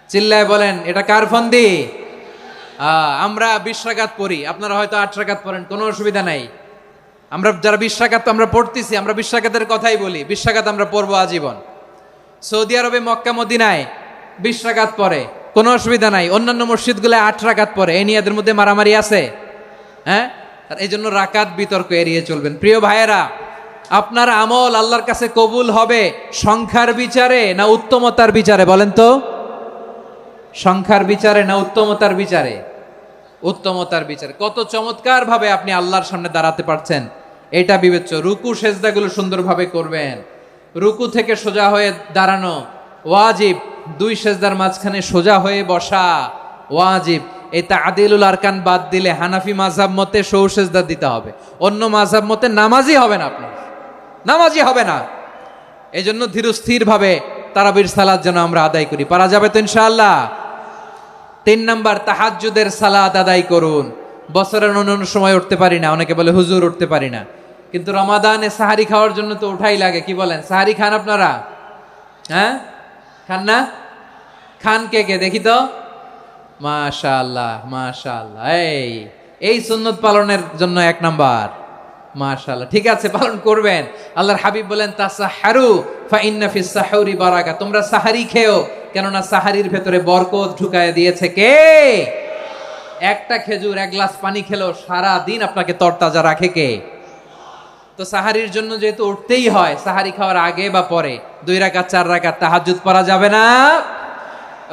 চিল্লায় বলেন এটা কার ফন্দি? আমরা 20 রাকাত পড়ি, আপনারা হয়তো 8 রাকাত পড়েন, কোনো অসুবিধা নাই। আমরা যারা 20 রাকাত আমরা পড়তেছি, আমরা 20 রাকাতের কথাই বলি। 20 রাকাত আমরা পড়বো আজীবন। সৌদি আরবে মক্কা মদিনায় 20 রাকাত পড়ে, কোনো অসুবিধা নাই। অন্যান্য মসজিদগুলো 8 রাকাত পড়ে, এই নিয়ে এদের মধ্যে মারামারি আছে? হ্যাঁ, এই জন্য রাকাত বিতর্ক এড়িয়ে চলবেন। প্রিয় ভাইয়েরা, আপনার আমল আল্লাহর কাছে কবুল হবে সংখ্যার বিচারে না উত্তমতার বিচারে? বলেন তো, সংখ্যার বিচারে না উত্তমতার বিচারে? উত্তমতার বিচারে। কত চমৎকার ভাবে আপনি আল্লাহর সামনে দাঁড়াতে পারছেন এটা বিবেচ্য। রুকু সেজদাগুলো সুন্দরভাবে করবেন। রুকু থেকে সোজা হয়ে দাঁড়ানো ওয়াজিব, 2 সেজদার মাঝখানে সোজা হয়ে বসা ওয়াজিব। এই তা'দীলুল আরকান বাদ দিলে হানাফি মাযহাব মতে সৌ সেজদা দিতে হবে, অন্য মাযহাব মতে নামাজই হবে না, আপনি নামাজই হবে না। এই জন্য ধীরস্থির ভাবে তারাবির সালাত যেন আমরা আদায় করি। পারা যাবে তো ইনশাআল্লাহ? 3 নাম্বার, তাহাজ্জুদের সালাত আদায় করুন। বছরের অন্য সময় উঠতে পারি না, অনেকে বলে হুজুর উঠতে পারি না, কিন্তু রমাদানে সাহারি খাওয়ার জন্য তো উঠাই লাগে। কি বলেন, সাহারি খান আপনারা? হ্যাঁ, খান না? খান কে কে দেখি তো? মাশাআল্লাহ মাশাআল্লাহ, এই সুন্নত পালনের জন্য 1 নাম্বার। মাশাআল্লাহ, ঠিক আছে, পালন করবেন। আল্লাহর হাবিব বলেন তাসাহহারু ফা ইন্না ফিস সাহুরি বারাকা, তোমরা সাহারি খেও, কেননা সাহারির ভেতরে বরকত ঢুকায় দিয়েছে কে? একটা খেজুর, 1 গ্লাস পানি খেলেও সারা দিন আপনাকে তরতাজা রাখে কে? তো সাহারির জন্য যেহেতু উঠতেই হয়, সাহারি খাওয়ার আগে বা পরে 2 রাকাত 4 রাকাত তাহাজ্জুদ পড়া যাবে না?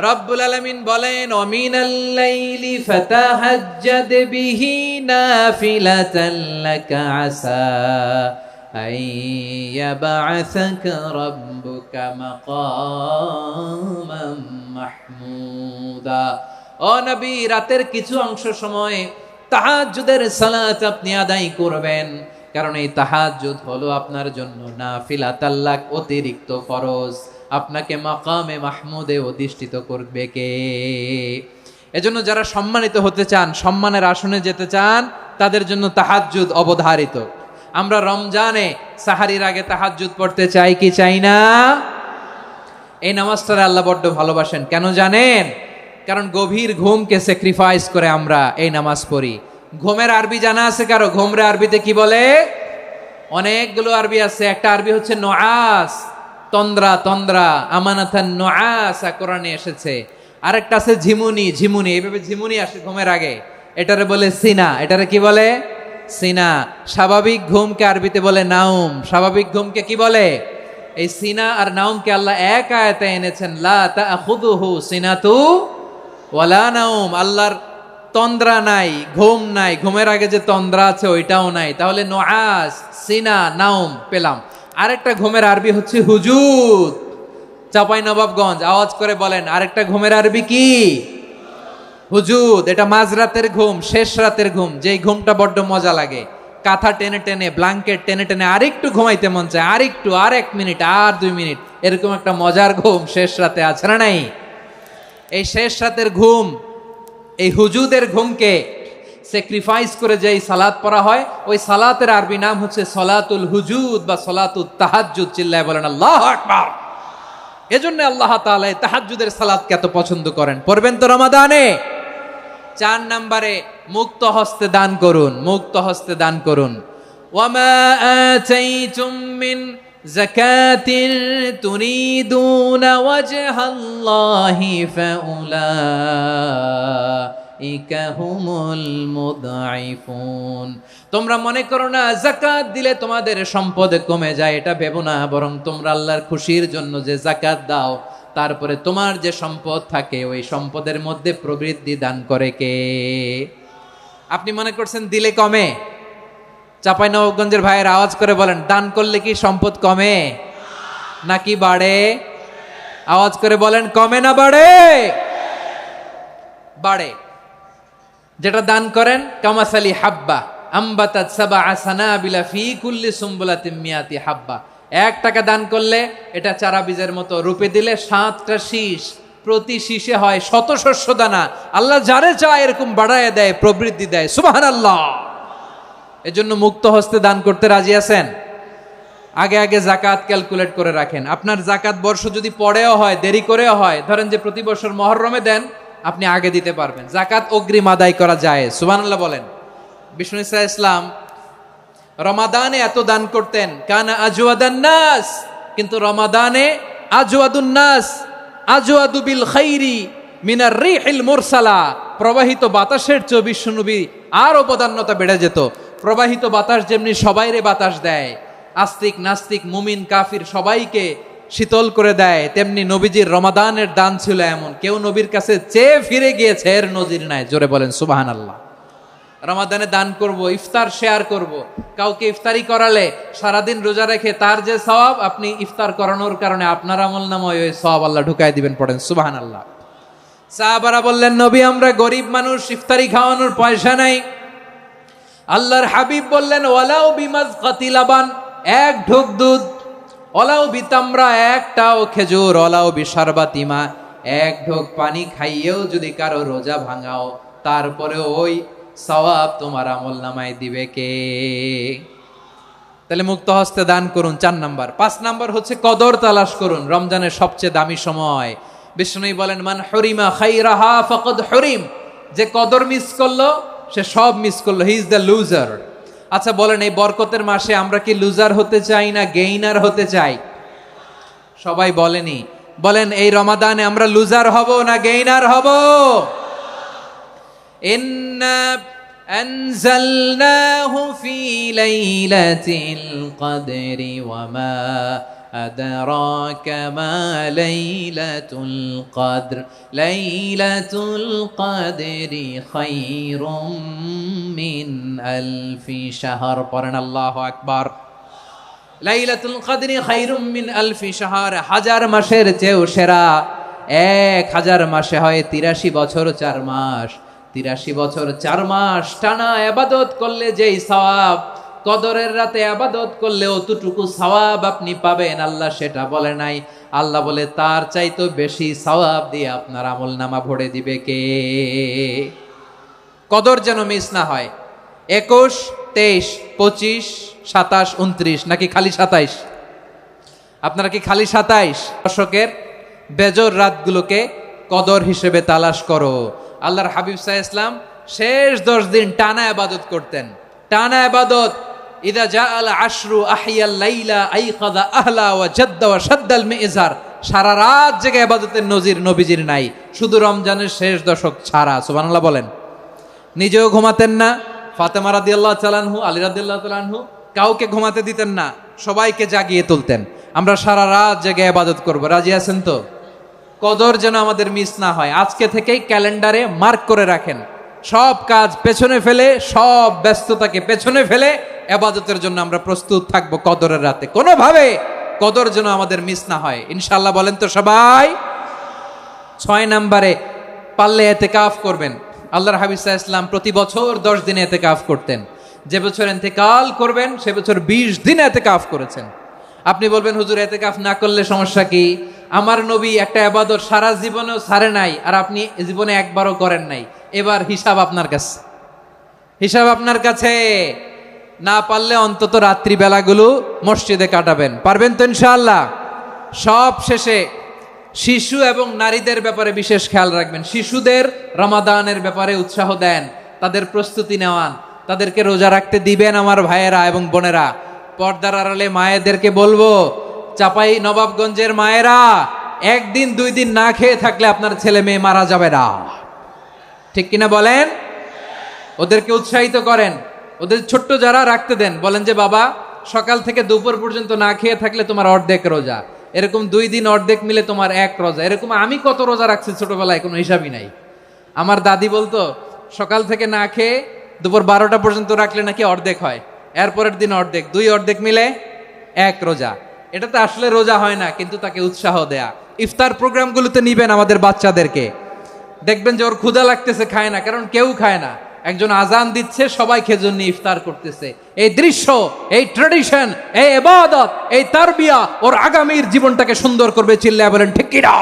রব্বুল আলামিন বলেন ওয়ামিনাল লাইলি ফাতাহাজ্জাদ বিহি নাফিলাতান লাকা আসা আইয়াবআসাকা রাব্বুকা মাকামান মাহমুদা। ও নবী, রাতের কিছু অংশ সময় তাহাজ্জুদের সালাত আপনি আদায় করবেন, কারণ এই তাহাজ্জুদ হলো আপনার জন্য নাফিলাতাল লাক, অতিরিক্ত ফরজ। আপনাকে মাকামে মাহমুদে অধিষ্ঠিত করবে কে? এজন্য যারা সম্মানিত হতে চান, সম্মানের আসনে যেতে চান, তাদের জন্য তাহাজ্জুদ অবধারিত। আমরা রমজানে সাহারির আগে তাহাজ্জুদ পড়তে চাই কি চাই না? এই নামাজটা আল্লাহ বড্ড ভালোবাসেন, কেন জানেন? কারণ গভীর ঘুমকে স্যাক্রিফাইস করে আমরা এই নামাজ পড়ি। ঘুমের আরবি জানা আছে কারো? ঘুমরে আরবিতে কি বলে? অনেকগুলো আরবি আছে। একটা আরবি হচ্ছে নুআস, তন্দ্রা, তন্দ্রা, আমানাতান নুআসা কোরআনে এসেছে। আরেকটা আছে ঝিমুনি, ঝিমুনি, এইভাবে ঝিমুনি আসে ঘুমের আগে, এটারে বলে সিনা। এটারে কি বলে? সিনা। স্বাভাবিক ঘুমকে আরবিতে বলে নাউম। স্বাভাবিক ঘুমকে কি বলে? এই সিনা আর নাউমকে আল্লাহ এক আয়াতে এনেছেন, লা তাখুযুহু সিনাতু ওয়ালা নাউম। আল্লাহর তন্দ্রা নাই, ঘুম নাই, ঘুমের আগে যে তন্দ্রা আছে ওইটাও নাই। তাহলে নুআস, সিনা, নাউম পেলাম। আরেকটা ঘুমের আরবি হচ্ছে হুজুদ। চাপাই নবাবগঞ্জ আওয়াজ করে বলেন, আরেকটা ঘুমের আরবি কি? হুজুদ। এটা মাঝরাতের ঘুম, শেষ রাতের ঘুম, যেই ঘুমটা বড্ড মজা লাগে। কাঁথা টেনে টেনে, ব্ল্যাঙ্কেট টেনে টেনে আরেকটু ঘুমাইতে মন চায়, আরেকটু, আর 1 মিনিট, আর 2 মিনিট, এরকম একটা মজার ঘুম শেষ রাতে আছে না নাই? এই শেষ রাতের ঘুম, এই হুজুদের ঘুমকে স্যাক্রিফাইস করে যেই সালাত পড়া হয়, ওই সালাতের আরবি নাম হচ্ছে সলাতুল হুজুদ বা সলাতুত তাহাজ্জুদ। চিল্লায় বলেন আল্লাহু আকবার। এজন্য আল্লাহ তাআলা তাহাজ্জুদের সালাতকে এত পছন্দ করেন। পড়বেন তো রমাদানে? 4 নম্বরে মুক্ত হস্তে দান করুন, মুক্ত হস্তে দান করুন। ওয়ামা আতাইতুম মিন যাকাতিন তুরিদুনা ওয়াজহাল্লাহি ফাউলাইকা হুমুল মুদঈফুন। তোমরা মনে করো না যাকাত দিলে তোমাদের সম্পদ কমে যায়, এটা ভেবো না, বরং তোমরা আল্লাহর খুশির জন্য যে যাকাত দাও, তারপরে তোমার যে সম্পদ থাকে ওই সম্পদের মধ্যে প্রবৃদ্ধি দান করে কে? আপনি মনে করছেন দিলে কমে? চাঁপাইনবাবগঞ্জের ভাইয়ের আওয়াজ করে বলেন, দান করলে কি সম্পদ কমে নাকি বাড়ে? আওয়াজ করে বলেন, কমে না বাড়ে? বাড়ে। যেটা দান করেন, কামাসালি হাব্বা আম্বাতাত সাবআ সানাবিলা ফি কুল্লি সুম্বুলাতিন মিয়াতি হাব্বা। 1 টাকা দান করলে এটা চারা বীজের মতো, রূপে দিলে 7টা শীষ, প্রতি শীষে হয় 100 শস্য দানা। আল্লাহ যারে চায় এরকম বাড়ায় দেয়, প্রবৃদ্ধি দেয়। সুবহানাল্লাহ। এজন্য মুক্ত হস্তে দান করতে রাজি আছেন? আগে আগে যাকাত ক্যালকুলেট করে রাখেন। আপনার যাকাত বর্ষ যদি পরেও হয়, দেরি করেও হয়, ধরেন যে প্রতি বছর মুহররমে দেন, আপনি আগে দিতে পারবেন। যাকাত অগ্রিম আদায় করা যায়। সুবহানাল্লাহ বলেন। বিষ্ণু ইসা ইসলাম রমাদানে এত দান করতেন, কানা আজওয়াদান নাস, কিন্তু রমাদানে আজওয়াদুন নাস আজওয়াদু বিল খাইরি মিনার রিহিল মুরসালা। প্রবাহিত বাতাসের চেয়ে বিশ্বনবী আর অবদান্যতা বেড়ে যেত। প্রবাহিত বাতাস যেমনি সবাইরে বাতাস দেয়, আস্তিক নাস্তিক মুমিন কাফির সবাইকে শীতল করে দেয়, তেমনি নবীজির রমাদানের দান ছিল এমন, কেউ নবীর কাছে চেয়ে ফিরে গিয়েছে এর নজির নাই। জোরে বলেন সুবহানাল্লাহ। রমাদানে দান করব, ইফতার শেয়ার করব। কাউকে ইফতারি করালে সারাদিন রোজা রেখে তার যে সওয়াব, আপনি ইফতার করানোর কারণে আপনার আমল নামায় ওই সওয়াব আল্লাহ ঢুকায় দিবেন। পড়েন সুবহানাল্লাহ। সাহাবারা বললেন, নবী আমরা গরিব মানুষ, ইফতারি খাওয়ানোর পয়সা নাই। আল্লাহর হাবিব বললেন, ওয়ালাউ বিমাজকাতি লাবান, এক ঢোক দুধ, ওয়ালাউ বিতামরা, একটাও খেজুর, ওয়ালাউ বিশারবাতিমা, এক ঢোক পানি খাইয়েও যদি কারো রোজা ভাঙাও, তারপরে ওই সওয়াব তোমার আমলনামায় দিবে কে? তাহলে মুক্ত হস্তে দান করুন, 4 নাম্বার। 5 নাম্বার হচ্ছে কদর তালাশ করুন, রমজানের সবচেয়ে দামি সময়। বিষ্ণু বলেন, মান হরিমা খাইরাহা ফাকাদ হরিম, যে কদর মিস করলো সে সব মিস করলো, হি ইজ দ্য লুজার। আচ্ছা বলেন, এই বরকতের মাসে আমরা কি লুজার হতে চাই না গেইনার হতে চাই? সবাই বলেনি, বলেন এই রমাদানে আমরা লুজার হব না গেইনার হব? ইন্না আনজালনাহু ফি লাইলাতিল কদরি ওয়া মা আদরাকা মা লাইলাতুল কদর, লাইলাতুল কদরি খায়রুম মিন আলফি শাহর। পড়েন আল্লাহু আকবার। লাইলাতুল কদরি খায়রুম মিন আলফি শাহর, 1000 মাসের চেয়েও সেরা। 1000 মাসে হয় 83 বছর 4 মাস। 83 বছর 4 মাস টানা ইবাদত করলে যেই সওয়াব, কদরের রাতে ইবাদত করলে অতটুকু সওয়াব আপনি পাবেন, আল্লাহ সেটা বলে নাই। আল্লাহ বলে তার চাইতে বেশি সওয়াব দিয়ে আপনার আমলনামা ভরে দিবে কে? কদর যেন মিস না হয়। 21, 23, 25, 27, 29 নাকি খালি 27? আপনারা কি খালি 27? দশকের বেজর রাতগুলোকে কদর হিসেবে তালাশ করো। আল্লাহর হাবিব সাল্লাল্লাহু আলাইহি ওয়াসাল্লাম শেষ 10 দিন টানা ইবাদত করতেন, টানা ইবাদত। ইদা জাআল আশরু আহিয়াল লাইলা আইকাযা আহলা ওয়া জাদ্দা ওয়া শাদ্দাল মিজার, সারা রাত জেগে ইবাদতের নজির নবীজির নাই, শুধু রমজানের শেষ দশক ছাড়া। সুবহানাল্লাহ বলেন। নিজেও ঘুমাতেন না, ফাতেমা রাদিয়াল্লাহু তাআলা আনহু, আলী রাদিয়াল্লাহু তাআলা আনহু কাউকে ঘুমাতে দিতেন না, সবাইকে জাগিয়ে তুলতেন। আমরা সারা রাত জেগে ইবাদত করব, রাজি আছেন তো? কদর যেন আমাদের মিস না হয়। আজকে থেকেই ক্যালেন্ডারে মার্ক করে রাখেন, সব কাজ পেছনে ফেলে, সব ব্যস্ততাকে পেছনে ফেলে ইবাদতের জন্য আমরা প্রস্তুত থাকবো কদরের রাতে। কোনোভাবে কদর যেন আমাদের মিস না হয়, ইনশাআল্লাহ। বলেন তো সবাই। 6 নম্বরে পারলে ইতিকাফ করবেন। আল্লাহর হাবিব সাল্লাল্লাহু আলাইহি ওয়াসাল্লাম প্রতি বছর 10 দিন ইতিকাফ করতেন। যে বছর ইন্তেকাল করবেন সে বছর 20 দিন ইতিকাফ করেছেন। আপনি বলবেন, হুজুর ইতিকাফ না করলে সমস্যা কি? আমার নবী একটা ইবাদত সারা জীবনেও ছাড়ে নাই, আর আপনি জীবনে একবারও করেন নাই। এবার হিসাব আপনার কাছে, হিসাব আপনার কাছে। না পারলে অন্তত রাত্রি বেলাগুলো মসজিদে কাটাবেন, পারবেন তো ইনশাআল্লাহ? সব শেষে শিশু এবং নারীদের ব্যাপারে বিশেষ খেয়াল রাখবেন। শিশুদের রমাদানের ব্যাপারে উৎসাহ দেন, তাদের প্রস্তুতি নেওয়ান, তাদেরকে রোজা রাখতে দিবেন। আমার ভাইয়েরা এবং বোনেরা, পর্দার আড়ালে মায়েদেরকে বলবো, চাপাই নবাবগঞ্জের মায়েরা, 1 দিন 2 দিন না খেয়ে থাকলে আপনার ছেলে মেয়ে মারা যাবে না, ঠিক কিনা বলেন? ওদেরকে উৎসাহিত করেন, ওদের ছোট্ট যারা রাখতে দেন, বলেন যে বাবা সকাল থেকে দুপুর পর্যন্ত না খেয়ে থাকলে তোমার অর্ধেক রোজা, এরকম 2 দিন অর্ধেক মিলে তোমার 1 রোজা। এরকম আমি কত রোজা রাখছি ছোটবেলায়, কোনো হিসাবই নাই। আমার দাদি বলতো সকাল থেকে না খেয়ে দুপুর 12টা পর্যন্ত রাখলে নাকি অর্ধেক হয়, এরপরের দিন অর্ধেক, 2 অর্ধেক মিলে 1 রোজা। এটা তো আসলে রোজা হয় না, কিন্তু তাকে উৎসাহ দেয়া। ইফতার প্রোগ্রামগুলোতে নিবেন আমাদের বাচ্চাদেরকে, দেখবেন যে ওর ক্ষুধা লাগতেছে, খায় না, কারণ কেউ খায় না। একজন আজান দিচ্ছে, সবাই খেজুর নিয়ে ইফতার করতেছে। এই দৃশ্য, এই ট্র্যাডিশন, এই ইবাদত, এই তারবিয়া ওর আগামীর জীবনটাকে সুন্দর করবে। চিল্লায় বলেন ঠিক কি না?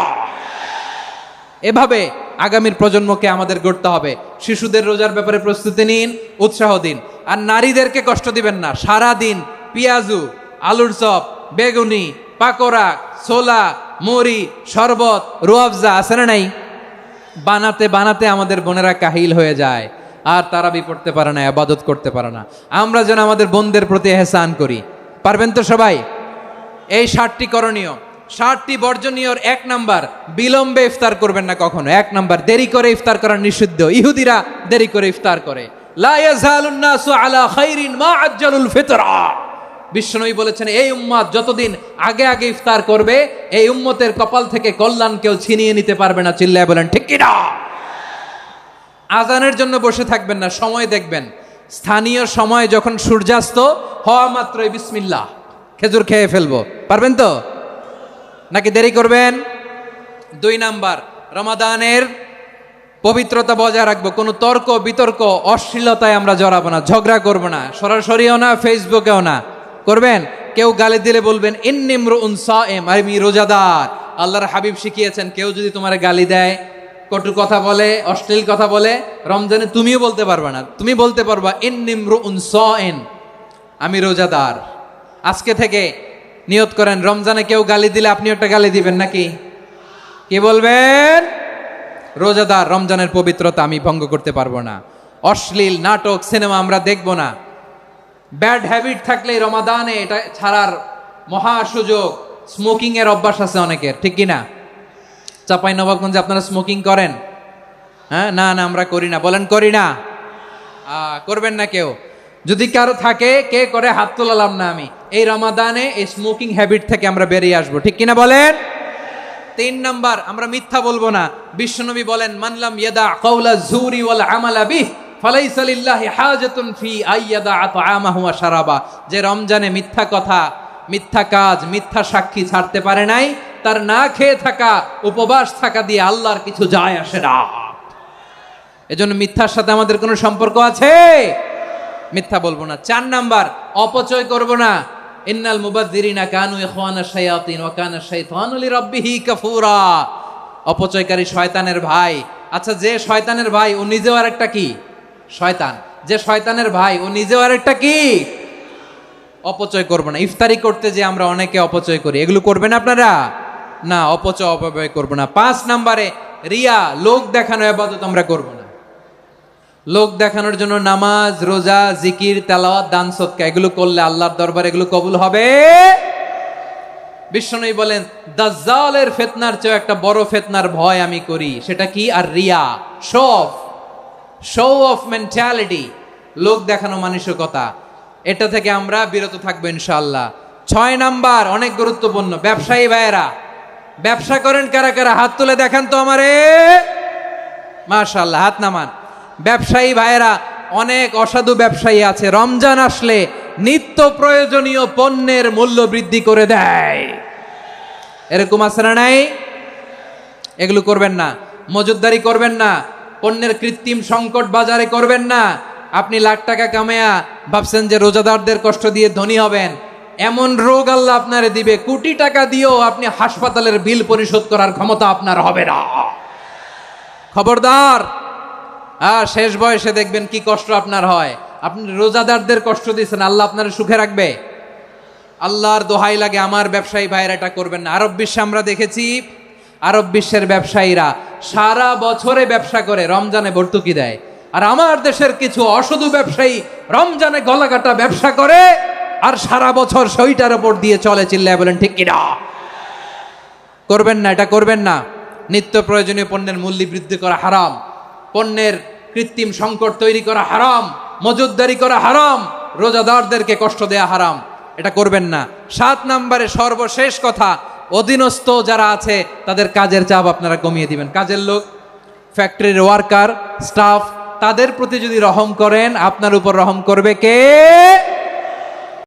এভাবে আগামীর প্রজন্মকে আমাদের গড়তে হবে। শিশুদের রোজার ব্যাপারে প্রস্তুতি নিন, উৎসাহ দিন। আর নারীদেরকে কষ্ট দিবেন না। সারা দিন পেঁয়াজু, আলুর চপ, বেগুনি, পাকোড়া, ছোলা, মুড়ি, শরবত, রুয়াবজা আছে না নাই? বানাতে বানাতে আমাদের বোনেরা কাহিল হয়ে যায়, আর তারাবি পড়তে পারে না, ইবাদত করতে পারে না। আমরা যেন আমাদের বোনদের প্রতি ইহসান করি, পারবেন তো সবাই? এই 7টি করণীয়, 7টি বর্জনীয়র 1 নাম্বার, বিলম্বে ইফতার করবেন না কখনো। 1 নাম্বার, দেরি করে ইফতার করা নিষিদ্ধ। ইহুদিরা দেরি করে ইফতার করে। লা ইয়াজালুন নাসু আলা খাইরিন মা আজ্জালুল ফিতরা। বিশ্বনবী বলেছেন, এই উম্মত যতদিন আগে আগে ইফতার করবে, এই উম্মতের কপাল থেকে কল্যাণ কেউ ছিনিয়ে নিতে পারবে না। চিল্লায় বলেন ঠিক কি না? আজানের জন্য বসে থাকবেন না, সময় দেখবেন। স্থানীয় সময় যখন সূর্যাস্ত হওয়া মাত্রই বিসমিল্লাহ, খেজুর খেয়ে ফেলবো, পারবেন তো? নাকি দেরি করবেন? 2 নাম্বার, রমাদানের পবিত্রতা বজায় রাখবো, কোনো তর্ক বিতর্ক অশ্লীলতায় আমরা জড়াবো না, ঝগড়া করবো না, সরাসরিও না, ফেসবুকেও না। করবেন কেউ গালি দিলে বলবেন ইন্নিমরুউন সায়েম, আমি রোজাদার। আল্লাহর হাবিব শিখিয়েছেন কেউ যদি তোমার গালি দেয়, কটু কথা বলে, অশ্লীল কথা বলে, রমজানে তুমিও বলতে পারবে না, তুমি বলতে পারবা ইন্নিমরুউন সায়েম, আমি রোজাদার। আজকে থেকে নিয়ত করেন রমজানে কেউ গালি দিলে আপনি একটা গালি দিবেন নাকি? কি বলবেন? রোজাদার, রমজানের পবিত্রতা আমি ভঙ্গ করতে পারবো না। অশ্লীল নাটক সিনেমা আমরা দেখব না। ব্যাড হ্যাবিট থাকলে রমাদানে এটা ছাড়ার মহা সুযোগ। স্মোকিং এর অভ্যাস আছে অনেকের, ঠিক কি না? চাপাই নবাবগঞ্জে আপনারা স্মোকিং করেন? হ্যাঁ, না না আমরা করি না। বলেন করি না? করবেন না কেউ? যদি কারো থাকে, কে করে হাত তোলালাম না আমি। এই রমাদানে এই স্মোকিং হ্যাবিট থেকে আমরা বেরিয়ে আসবো, ঠিক কিনা বলেন? 3 নাম্বার, আমরা মিথ্যা বলবো না। বিশ্বনবী বলেন মানলাম ইয়াদা কাওলা যুরি ওয়াল আমালা বিহি ফালাইসা লিল্লাহি হাজাতুন ফি আইয়াদা তাআমাহু ওয়া শারাবা। যে রমজানে মিথ্যা কথা, মিথ্যা কাজ, মিথ্যা সাক্ষী ছাড়তে পারে নাই, তার না খেয়ে থাকা, উপবাস থাকা দিয়ে আল্লাহর কিছু যায় আসে না। এজন্য মিথ্যার সাথে আমাদের কোনো সম্পর্ক আছে? মিথ্যা বলবো না। 4 নাম্বার, অপচয় করব না। ইন্নাল মুবাযযিরিনা কানু ইখওয়ানা শায়াতিন ওয়া কানা শাইতানু লিরাব্বিহি কাফুরা। অপচয়কারী শয়তানের ভাই। আচ্ছা, যে শয়তানের ভাই ও নিজেও আরেকটা কি? শয়তান। যে শয়তানের ভাই ও নিজেও আরেকটা কি? অপচয় করব না। ইফতারি করতে যে আমরা অনেকে অপচয় করি, এগুলো করবেন আপনারা? না, অপচয় অপব্যয় করব না। 5 নাম্বারে রিয়া, লোক দেখানো ইবাদত আমরা করব না। লোক দেখানোর জন্য নামাজ, রোজা, জিকির, তেলাওয়াত, দান, সদকা এগুলো করলে আল্লাহর দরবারে এগুলো কবুল হবে? বিশ্বনবী বলেন দাজ্জালের ফিতনার চেয়ে একটা বড় ফিতনার ভয় আমি করি, সেটা কি? আর রিয়া, শো অফ মেন্টালিটি, লোক দেখানো মানসিকতা। এটা থেকে আমরা বিরত থাকবো ইনশাআল্লাহ। 6 নাম্বার, অনেক গুরুত্বপূর্ণ। ব্যবসায়ী ভাইয়েরা, ব্যবসা করেন কারা কারা? হাত তুলে দেখান তো আমারে। মাশাআল্লাহ, হাত নামান। ব্যবসায়ী ভাইয়েরা, অনেক অসাধু ব্যবসায়ী আছে, রমজান আসলে নিত্য প্রয়োজনীয় পণ্যের মূল্য বৃদ্ধি করে দেয়। এরকম আছে না নাই? এগুলো করবেন না। মজুদদারি করবেন না। পণ্যের কৃত্রিম সংকট বাজারে করবেন না। আপনি লাখ টাকা কামায়া ভাবছেন যে রোজাদারদের কষ্ট দিয়ে ধনী হবেন। এমন রোগ আল্লাহ আপনারে দিবে, কোটি টাকা দিয়েও আপনি হাসপাতালের বিল পরিশোধ করার ক্ষমতা আপনার হবে না। খবরদার। শেষ বয়সে দেখবেন কি কষ্ট আপনার হয়। আপনি রোজাদারদের কষ্ট দিয়েছেন, আল্লাহ আপনার সুখে রাখবে? আল্লাহর দোহাই লাগে, আমার ব্যবসায়ী ভাইয়েরা এটা করবেন না। আরব বিশ্বে আমরা দেখেছি, আরব বিশ্বের ব্যবসায়ীরা সারা বছরে ব্যবসা করে, রমজানে ভর্তুকি দেয়। আর আমার দেশের কিছু অসাধু ব্যবসায়ী রমজানে গলাকাটা ব্যবসা করে আর সারা বছর সইটার উপর দিয়ে চলে। চিল্লায় বলেন ঠিক কিনা? করবেন না, এটা করবেন না। নিত্য প্রয়োজনীয় পণ্যের মূল্য বৃদ্ধি করা হারাম, পণ্যের কৃত্রিম সংকট তৈরি করা হারাম, মজুদদারি করা হারাম, রোজাদারদেরকে কষ্ট দেয়া হারাম। এটা করবেন না। 7 নাম্বারে সর্বশেষ কথা, অধীনস্থ যারা আছে তাদের কাজের চাপ আপনারা কমিয়ে দিবেন। কাজের লোক, ফ্যাক্টরির ওয়ার্কার, স্টাফ, তাদের প্রতি যদি রহম করেন, আপনার উপর রহম করবে কে?